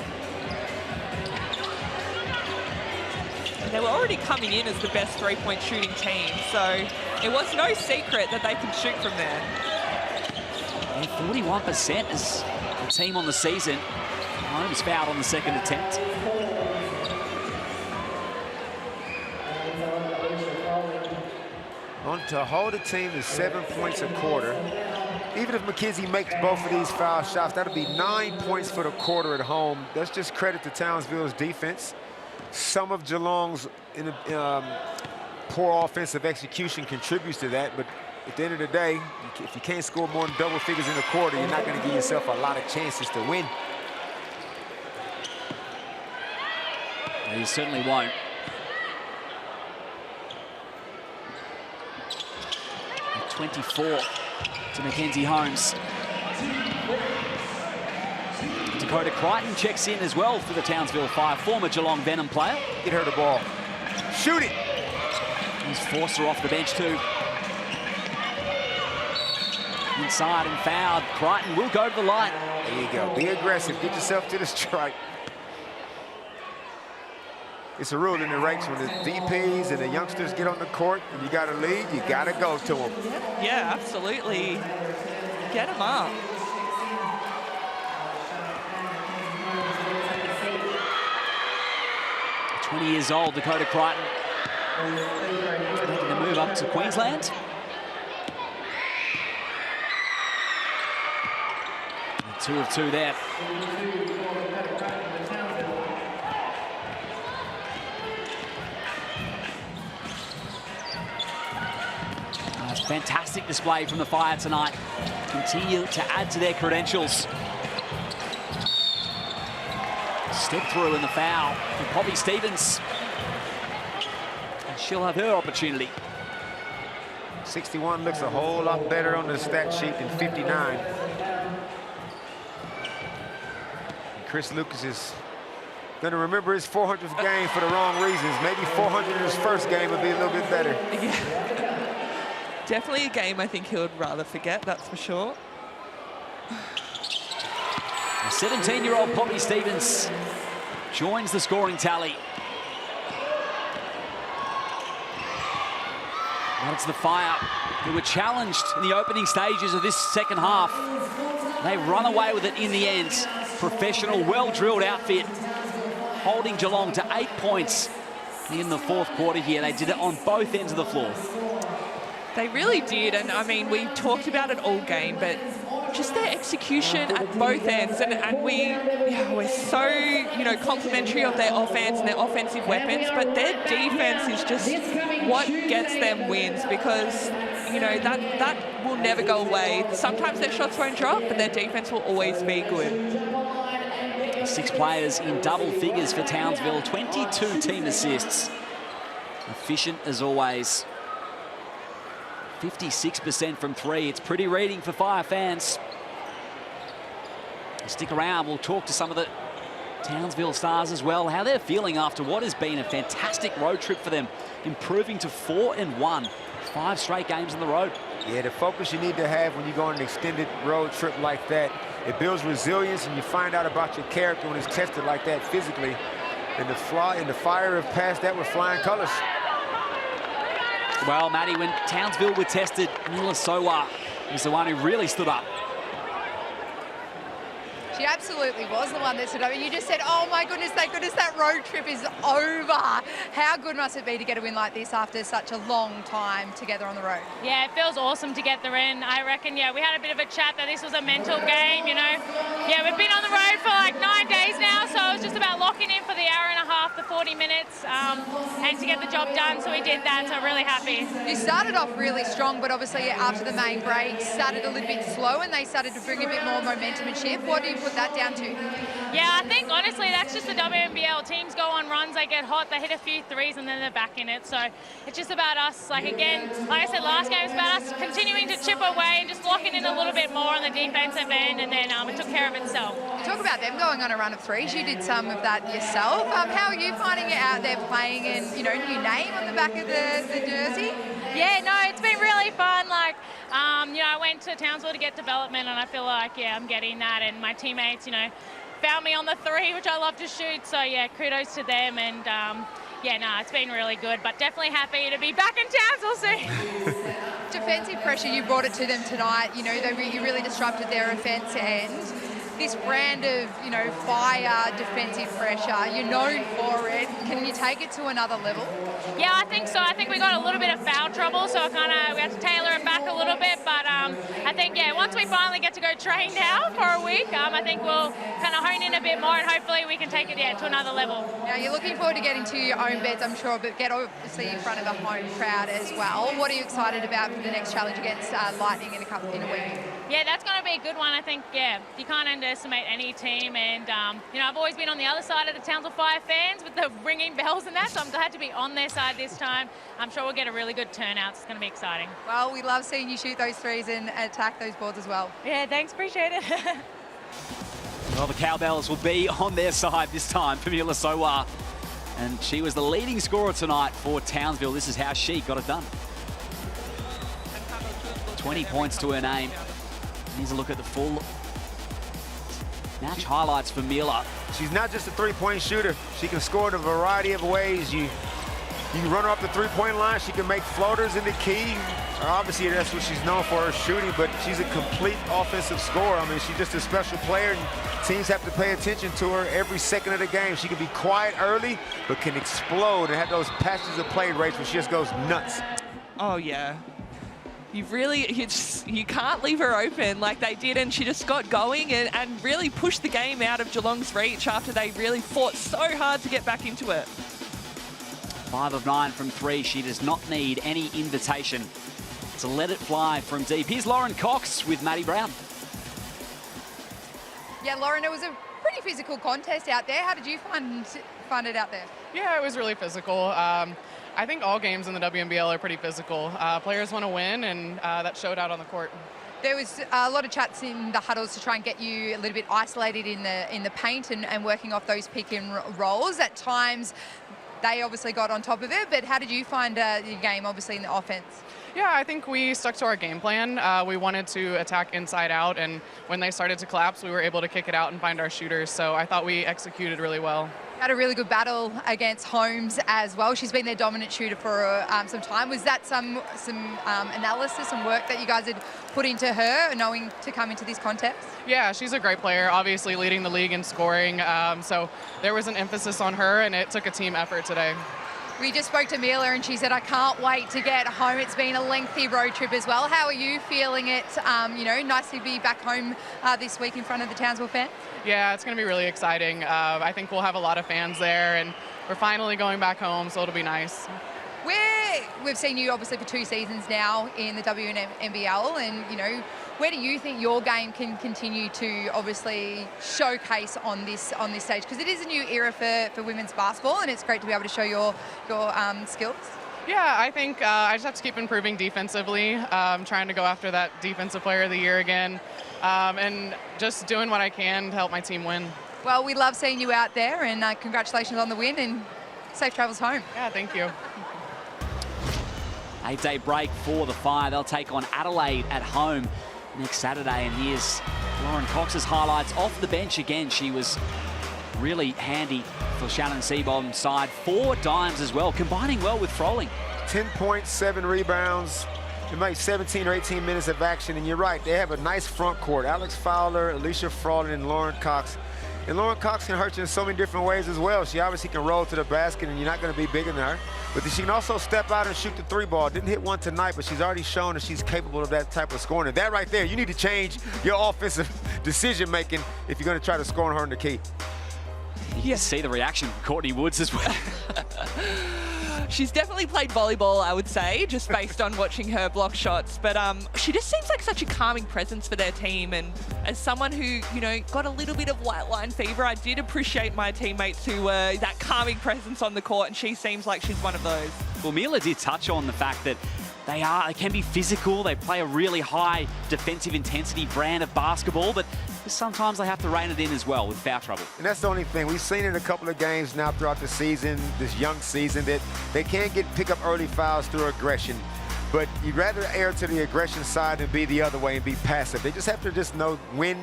They were already coming in as the best 3-point shooting team, so it was no secret that they could shoot from there. And 41% is the team on the season. Holmes fouled on the 2nd attempt. To hold a team to 7 points a quarter, even if McKenzie makes both of these foul shots, that'll be 9 points for the quarter at home. That's just credit to Townsville's defense. Some of Geelong's poor offensive execution contributes to that, but at the end of the day, if you can't score more than double figures in a quarter, you're not going to give yourself a lot of chances to win. Yeah, you certainly won't. At 24 to Mackenzie Holmes. Dakota Crichton checks in as well for the Townsville Fire, former Geelong Venom player. Get her the ball. Shoot it! He's forced her off the bench too. inside and fouled. Crichton will go to the line. There you go. Be aggressive. Get yourself to the strike. It's a rule in the ranks when the DPs and the youngsters get on the court and you got a lead, you got to go to them. Yeah, absolutely. Get them up. "20 years old, Dakota Crichton, making the move up to Queensland. And 2 of 2 there. Fantastic display from the Fire tonight. Continue to add to their credentials. Step through in the foul for Poppy Stevens. And she'll have her opportunity. 61 looks a whole lot better on the stat sheet than 59. Chris Lucas is going to remember his 400th game for the wrong reasons. Maybe 400 in his first game would be a little bit better. Yeah. Definitely a game I think he would rather forget, that's for sure. 17-year-old Poppy Stevens joins the scoring tally. That's the Fire, who were challenged in the opening stages of this second half. They run away with it in the end. Professional, well-drilled outfit, holding Geelong to 8 points in the fourth quarter here. They did it on both ends of the floor. They really did, and I mean, we talked about it all game, but just their execution at both ends, and we're so, complimentary of their offense and their offensive weapons, but their defense is just what gets them wins, because, that will never go away. Sometimes their shots won't drop, but their defense will always be good. 6 players in double figures for Townsville, 22 team assists. Efficient as always. 56% from 3. It's pretty reading for Fire fans. Stick around. We'll talk to some of the Townsville stars as well, how they're feeling after what has been a fantastic road trip for them, improving to 4-1. 5 straight games on the road. Yeah, the focus you need to have when you go on an extended road trip like that, it builds resilience, and you find out about your character when it's tested like that physically. And the Fire have passed that with flying colors. Well, Maddie, when Townsville were tested, Mila Sowa was the one who really stood up. She absolutely was the one that stood up. And you just said, oh my goodness, thank goodness that road trip is over. How good must it be to get a win like this after such a long time together on the road? Yeah, it feels awesome to get the win. I reckon, we had a bit of a chat that this was a mental game, Yeah, we've been on the road for like 9 days now, so it was just about locking in for the hour and a half, the 40 minutes, and to get the job done, so we did that, so really happy. You started off really strong, but obviously after the main break, started a little bit slow, and they started to bring a bit more momentum and shift. What do you put that down to? Yeah, I think honestly that's just the WNBL. Teams go on runs, they get hot, they hit a few threes, and then they're back in it. So it's just about us, like I said last game, it's about us continuing to chip away and just locking in a little bit more on the defensive end, and then it took care of itself. You talk about them going on a run of threes. You did some of that yourself. How are you finding it out there playing and, new name on the back of the jersey? Yeah, no, it's been really fun. I went to Townsville to get development, and I feel like, I'm getting that. And my teammates, found me on the 3, which I love to shoot. So, kudos to them. And, it's been really good. But definitely happy to be back in Townsville soon. Defensive pressure, you brought it to them tonight. You really disrupted their offence end. This brand of, Fire defensive pressure, you're known for it. Can you take it to another level? Yeah, I think so. I think we got a little bit of foul trouble, so we had to tailor it back a little bit. But I think, once we finally get to go train now for a week, I think we'll kind of hone in a bit more, and hopefully we can take it to another level. Now, you're looking forward to getting to your own beds, I'm sure, but get obviously in front of a home crowd as well. What are you excited about for the next challenge against Lightning in a week? Yeah, that's going to be a good one. I think, you can't underestimate any team. And, I've always been on the other side of the Townsville Fire fans with the ringing bells and that, so I'm glad to be on their side this time. I'm sure we'll get a really good turnout. It's going to be exciting. Well, we love seeing you shoot those threes and attack those boards as well. Yeah, thanks. Appreciate it. Well, the Cowbells will be on their side this time for Mila Sowa. And she was the leading scorer tonight for Townsville. This is how she got it done. 20 points to her name. Here's a look at the full match highlights for Mila. She's not just a three-point shooter. She can score in a variety of ways. You run her up the three-point line. She can make floaters in the key. Obviously, that's what she's known for, her shooting, but she's a complete offensive scorer. I mean, she's just a special player, and teams have to pay attention to her every second of the game. She can be quiet early, but can explode and have those patches of play rates where she just goes nuts. Oh, yeah. You can't leave her open like they did, and she just got going and really pushed the game out of Geelong's reach after they really fought so hard to get back into it. 5 of 9 from 3. She does not need any invitation to let it fly from deep. Here's Lauren Cox with Maddie Brown. Yeah, Lauren, it was a pretty physical contest out there. How did you find it out there? Yeah, it was really physical. I think all games in the WNBL are pretty physical. Players want to win, and that showed out on the court. There was a lot of chats in the huddles to try and get you a little bit isolated in the paint and working off those pick and rolls. At times, they obviously got on top of it, but how did you find your game, obviously, in the offense? Yeah, I think we stuck to our game plan. We wanted to attack inside out, and when they started to collapse, we were able to kick it out and find our shooters. So I thought we executed really well. Had a really good battle against Holmes as well. She's been their dominant shooter for some time. Was that some analysis and work that you guys had put into her, knowing to come into this contest? Yeah, she's a great player, obviously leading the league in scoring. So there was an emphasis on her, and it took a team effort today. We just spoke to Mila, and she said, I can't wait to get home. It's been a lengthy road trip as well. How are you feeling it? Nice to be back home this week in front of the Townsville fans. Yeah, it's going to be really exciting. I think we'll have a lot of fans there, and we're finally going back home, so it'll be nice. We've seen you obviously for 2 seasons now in the WNBL, and where do you think your game can continue to obviously showcase on this stage? Because it is a new era for women's basketball, and it's great to be able to show your skills. Yeah, I think I just have to keep improving defensively, trying to go after that Defensive Player of the Year again, and just doing what I can to help my team win. Well, we love seeing you out there, and congratulations on the win, and safe travels home. Yeah, thank you. 8-day break for the Fire. They'll take on Adelaide at home next Saturday. And here's Lauren Cox's highlights off the bench again. She was really handy for Shannon Seabomb's side. 4 dimes as well, combining well with Froling. 10 points, 7 rebounds. They made 17 or 18 minutes of action. And you're right, they have a nice front court. Alex Fowler, Alicia Froling, and Lauren Cox. And Lauren Cox can hurt you in so many different ways as well. She obviously can roll to the basket, and you're not going to be bigger than her. But she can also step out and shoot the 3 ball. Didn't hit one tonight, but she's already shown that she's capable of that type of scoring. And that right there, you need to change your offensive decision-making if you're going to try to score on her in the key. You see the reaction from Courtney Woods as well. She's definitely played volleyball, I would say, just based on watching her block shots. But she just seems like such a calming presence for their team. And as someone who, got a little bit of white line fever, I did appreciate my teammates who were that calming presence on the court. And she seems like she's one of those. Well, Mila did touch on the fact that they can be physical. They play a really high defensive intensity brand of basketball, but sometimes they have to rein it in as well with foul trouble. And that's the only thing. We've seen in a couple of games now throughout the season, this young season, that they can pick up early fouls through aggression. But you'd rather err to the aggression side than be the other way and be passive. They just have to know when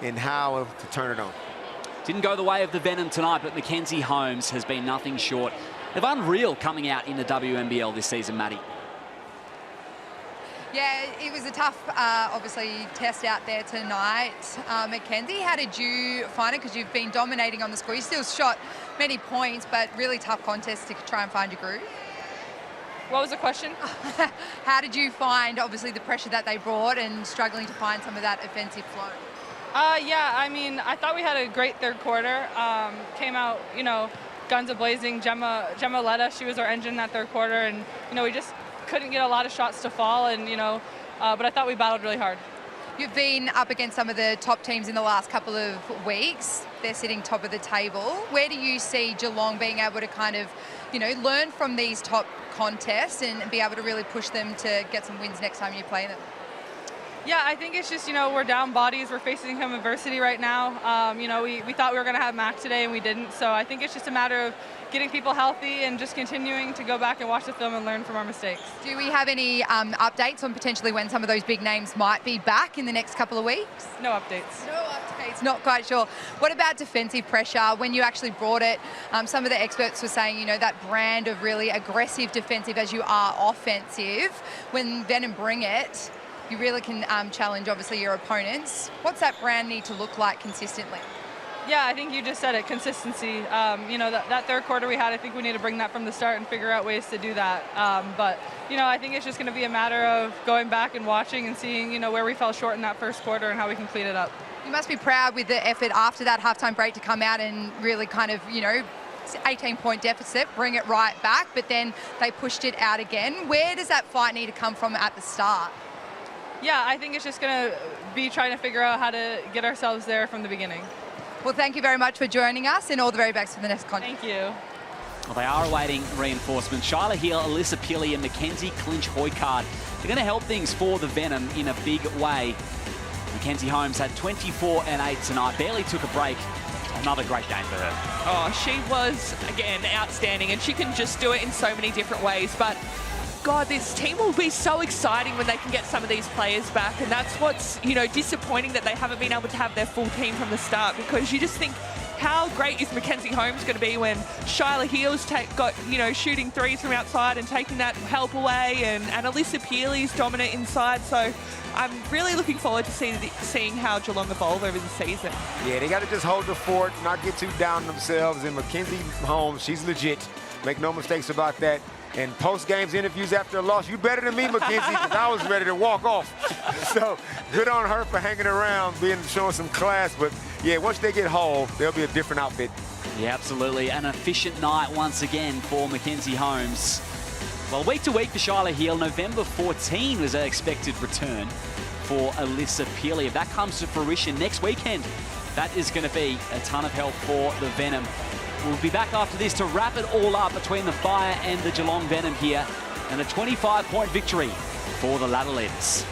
and how to turn it on. Didn't go the way of the Venom tonight, but Mackenzie Holmes has been nothing short of unreal coming out in the WNBL this season, Maddie. Yeah, it was a tough, obviously, test out there tonight. Mackenzie, how did you find it? Because you've been dominating on the score. You still shot many points, but really tough contest to try and find your groove. What was the question? How did you find, obviously, the pressure that they brought and struggling to find some of that offensive flow? Yeah, I mean, I thought we had a great third quarter. Came out, guns a-blazing. Gemma led us. She was our engine in that third quarter, and, we just couldn't get a lot of shots to fall, and but I thought we battled really hard. You've been up against some of the top teams in the last couple of weeks. They're sitting top of the table. Where do you see Geelong being able to kind of, learn from these top contests and be able to really push them to get some wins next time you play them? Yeah, I think it's just, we're down bodies. We're facing some adversity right now. We thought we were going to have Max today, and we didn't. So I think it's just a matter of getting people healthy and just continuing to go back and watch the film and learn from our mistakes. Do we have any updates on potentially when some of those big names might be back in the next couple of weeks? No updates. No updates, not quite sure. What about defensive pressure? When you actually brought it, some of the experts were saying, that brand of really aggressive defensive as you are offensive, when Venom bring it, you really can challenge, obviously, your opponents. What's that brand need to look like consistently? Yeah, I think you just said it, consistency. That third quarter we had, I think we need to bring that from the start and figure out ways to do that. But I think it's just going to be a matter of going back and watching and seeing, where we fell short in that first quarter and how we can clean it up. You must be proud with the effort after that halftime break to come out and really kind of, 18-point deficit, bring it right back, but then they pushed it out again. Where does that fight need to come from at the start? Yeah, I think it's just going to be trying to figure out how to get ourselves there from the beginning. Well, thank you very much for joining us, and all the very best for the next contest. Thank you. Well, they are awaiting reinforcements. Shyla Hill, Alyssa Pearley and Mackenzie Clinch-Hoycard. They're going to help things for the Venom in a big way. Mackenzie Holmes had 24 and 8 tonight, barely took a break. Another great game for her. Oh, she was, again, outstanding, and she can just do it in so many different ways. But God, this team will be so exciting when they can get some of these players back, and that's what's, disappointing, that they haven't been able to have their full team from the start, because you just think, how great is Mackenzie Holmes going to be when Shyla Hill's got, shooting threes from outside and taking that help away, and Alyssa Pearley's dominant inside. So I'm really looking forward to seeing how Geelong evolve over the season. Yeah, they got to just hold the fort, not get too down on themselves. And Mackenzie Holmes, she's legit. Make no mistakes about that. And post-games interviews after a loss, you better than me, Mackenzie, because I was ready to walk off. So good on her for hanging around, showing some class. But yeah, once they get whole, they'll be a different outfit. Yeah, absolutely. An efficient night once again for Mackenzie Holmes. Well, week to week for Shyla Hill, November 14 was an expected return for Alyssa Pearley. If that comes to fruition next weekend, that is going to be a ton of help for the Venom. We'll be back after this to wrap it all up between the Fire and the Geelong Venom here, and a 25-point victory for the Ladleheads.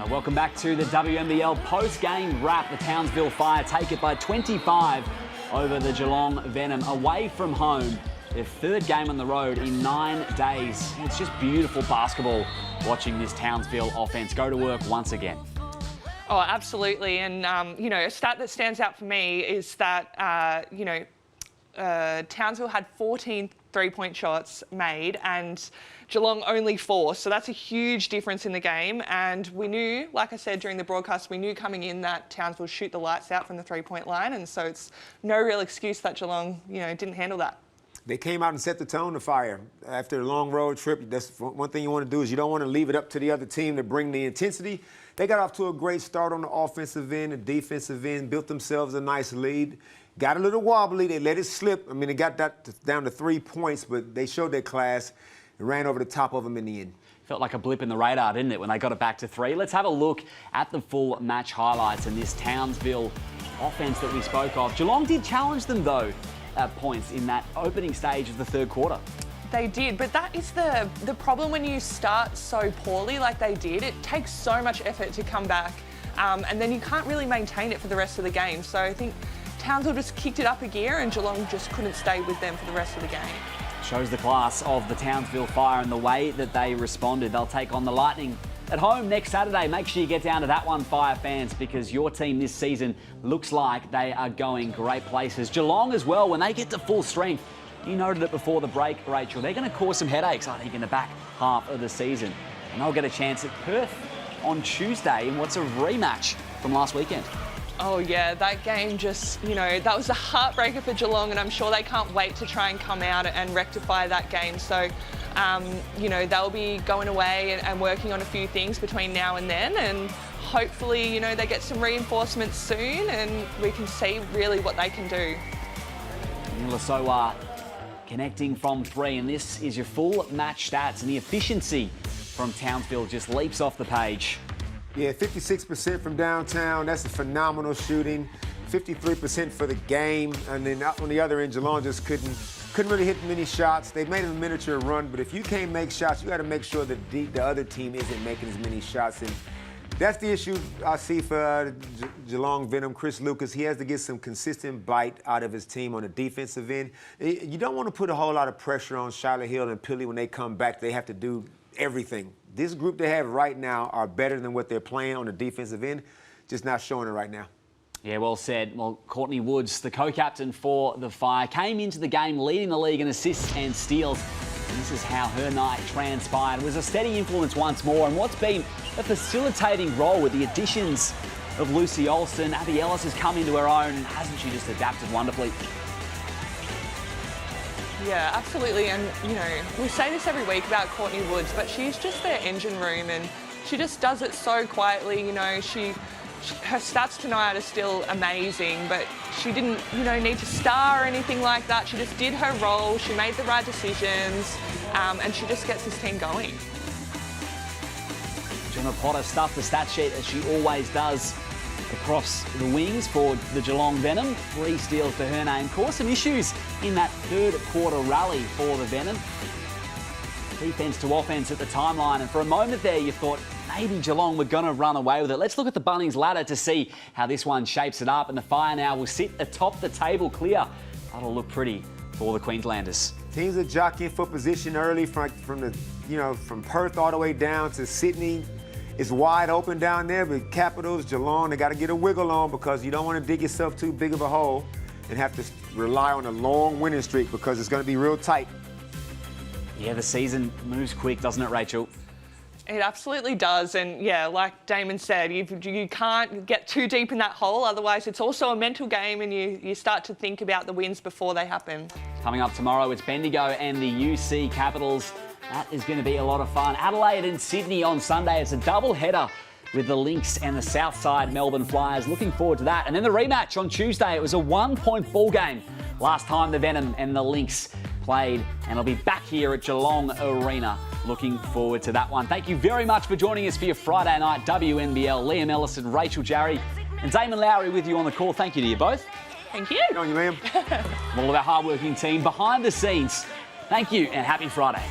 Welcome back to the WNBL post-game wrap. The Townsville Fire take it by 25 over the Geelong Venom away from home. Their third game on the road in 9 days. It's just beautiful basketball watching this Townsville offense go to work once again. Oh, absolutely. And, a stat that stands out for me is that, Townsville had 14 three-point shots made and Geelong only 4. So that's a huge difference in the game. And we knew, like I said during the broadcast, we knew coming in that Townsville shoot the lights out from the three-point line. And so it's no real excuse that Geelong, didn't handle that. They came out and set the tone to Fire. After a long road trip, that's one thing you want to do is you don't want to leave it up to the other team to bring the intensity. They got off to a great start on the offensive end, the defensive end, built themselves a nice lead. Got a little wobbly. They let it slip. I mean, they got that down to 3 points, but they showed their class and ran over the top of them in the end. Felt like a blip in the radar, didn't it, when they got it back to 3? Let's have a look at the full match highlights and this Townsville offense that we spoke of. Geelong did challenge them, though, at points in that opening stage of the third quarter. They did, but that is the problem when you start so poorly like they did. It takes so much effort to come back, and then you can't really maintain it for the rest of the game. So I think Townsville just kicked it up a gear and Geelong just couldn't stay with them for the rest of the game. Shows the class of the Townsville Fire and the way that they responded. They'll take on the Lightning at home next Saturday. Make sure you get down to that one, Fire fans, because your team this season looks like they are going great places. Geelong as well, when they get to full strength, you noted it before the break, Rachel, they're going to cause some headaches, I think, in the back half of the season. And they'll get a chance at Perth on Tuesday in what's a rematch from last weekend. Oh yeah, that game just, that was a heartbreaker for Geelong, and I'm sure they can't wait to try and come out and rectify that game. So, they'll be going away and working on a few things between now and then, and hopefully, they get some reinforcements soon and we can see really what they can do. Nilasoa connecting from 3, and this is your full match stats, and the efficiency from Townsville just leaps off the page. Yeah, 56% from downtown. That's a phenomenal shooting. 53% for the game. And then on the other end, Geelong just couldn't really hit many shots. They made a miniature run, but if you can't make shots, you got to make sure that the other team isn't making as many shots. And that's the issue I see for Geelong Venom. Chris Lucas, he has to get some consistent bite out of his team on the defensive end. You don't want to put a whole lot of pressure on Charlotte Hill and Pilley when they come back. They have to do everything. This group they have right now are better than what they're playing on the defensive end, just not showing it right now. Yeah, well said. Well, Courtney Woods, the co-captain for the Fire, came into the game leading the league in assists and steals. And this is how her night transpired. It was a steady influence once more, and what's been a facilitating role with the additions of Lucy Olsen. Abby Ellis has come into her own, and hasn't she just adapted wonderfully? Yeah, absolutely. And, we say this every week about Courtney Woods, but she's just their engine room and she just does it so quietly. Her stats tonight are still amazing, but she didn't, need to star or anything like that. She just did her role. She made the right decisions, and she just gets this team going. Gemma Potter stuffed the stat sheet as she always does across the wings for the Geelong Venom. 3 steals to her name. Caused some issues in that third quarter rally for the Venom. Defense to offense at the timeline, and for a moment there you thought maybe Geelong were going to run away with it. Let's look at the Bunnings ladder to see how this one shapes it up, and the Fire now will sit atop the table clear. That'll look pretty for the Queenslanders. Teams are jockeying for position early from Perth all the way down to Sydney. It's wide open down there, but Capitals, Geelong, they got to get a wiggle on because you don't want to dig yourself too big of a hole and have to rely on a long winning streak because it's going to be real tight. Yeah, the season moves quick, doesn't it, Rachel? It absolutely does. And yeah, like Damon said, you can't get too deep in that hole. Otherwise, it's also a mental game and you start to think about the wins before they happen. Coming up tomorrow, it's Bendigo and the UC Capitals. That is going to be a lot of fun. Adelaide and Sydney on Sunday. It's a double header with the Lynx and the Southside Melbourne Flyers. Looking forward to that. And then the rematch on Tuesday. It was a 1-point ball game last time the Venom and the Lynx played, and it'll be back here at Geelong Arena. Looking forward to that one. Thank you very much for joining us for your Friday night WNBL. Liam Ellison, Rachel Jarry, and Damon Lowry with you on the call. Thank you to you both. Thank you. Good on you, Liam. All of our hardworking team behind the scenes. Thank you and happy Friday.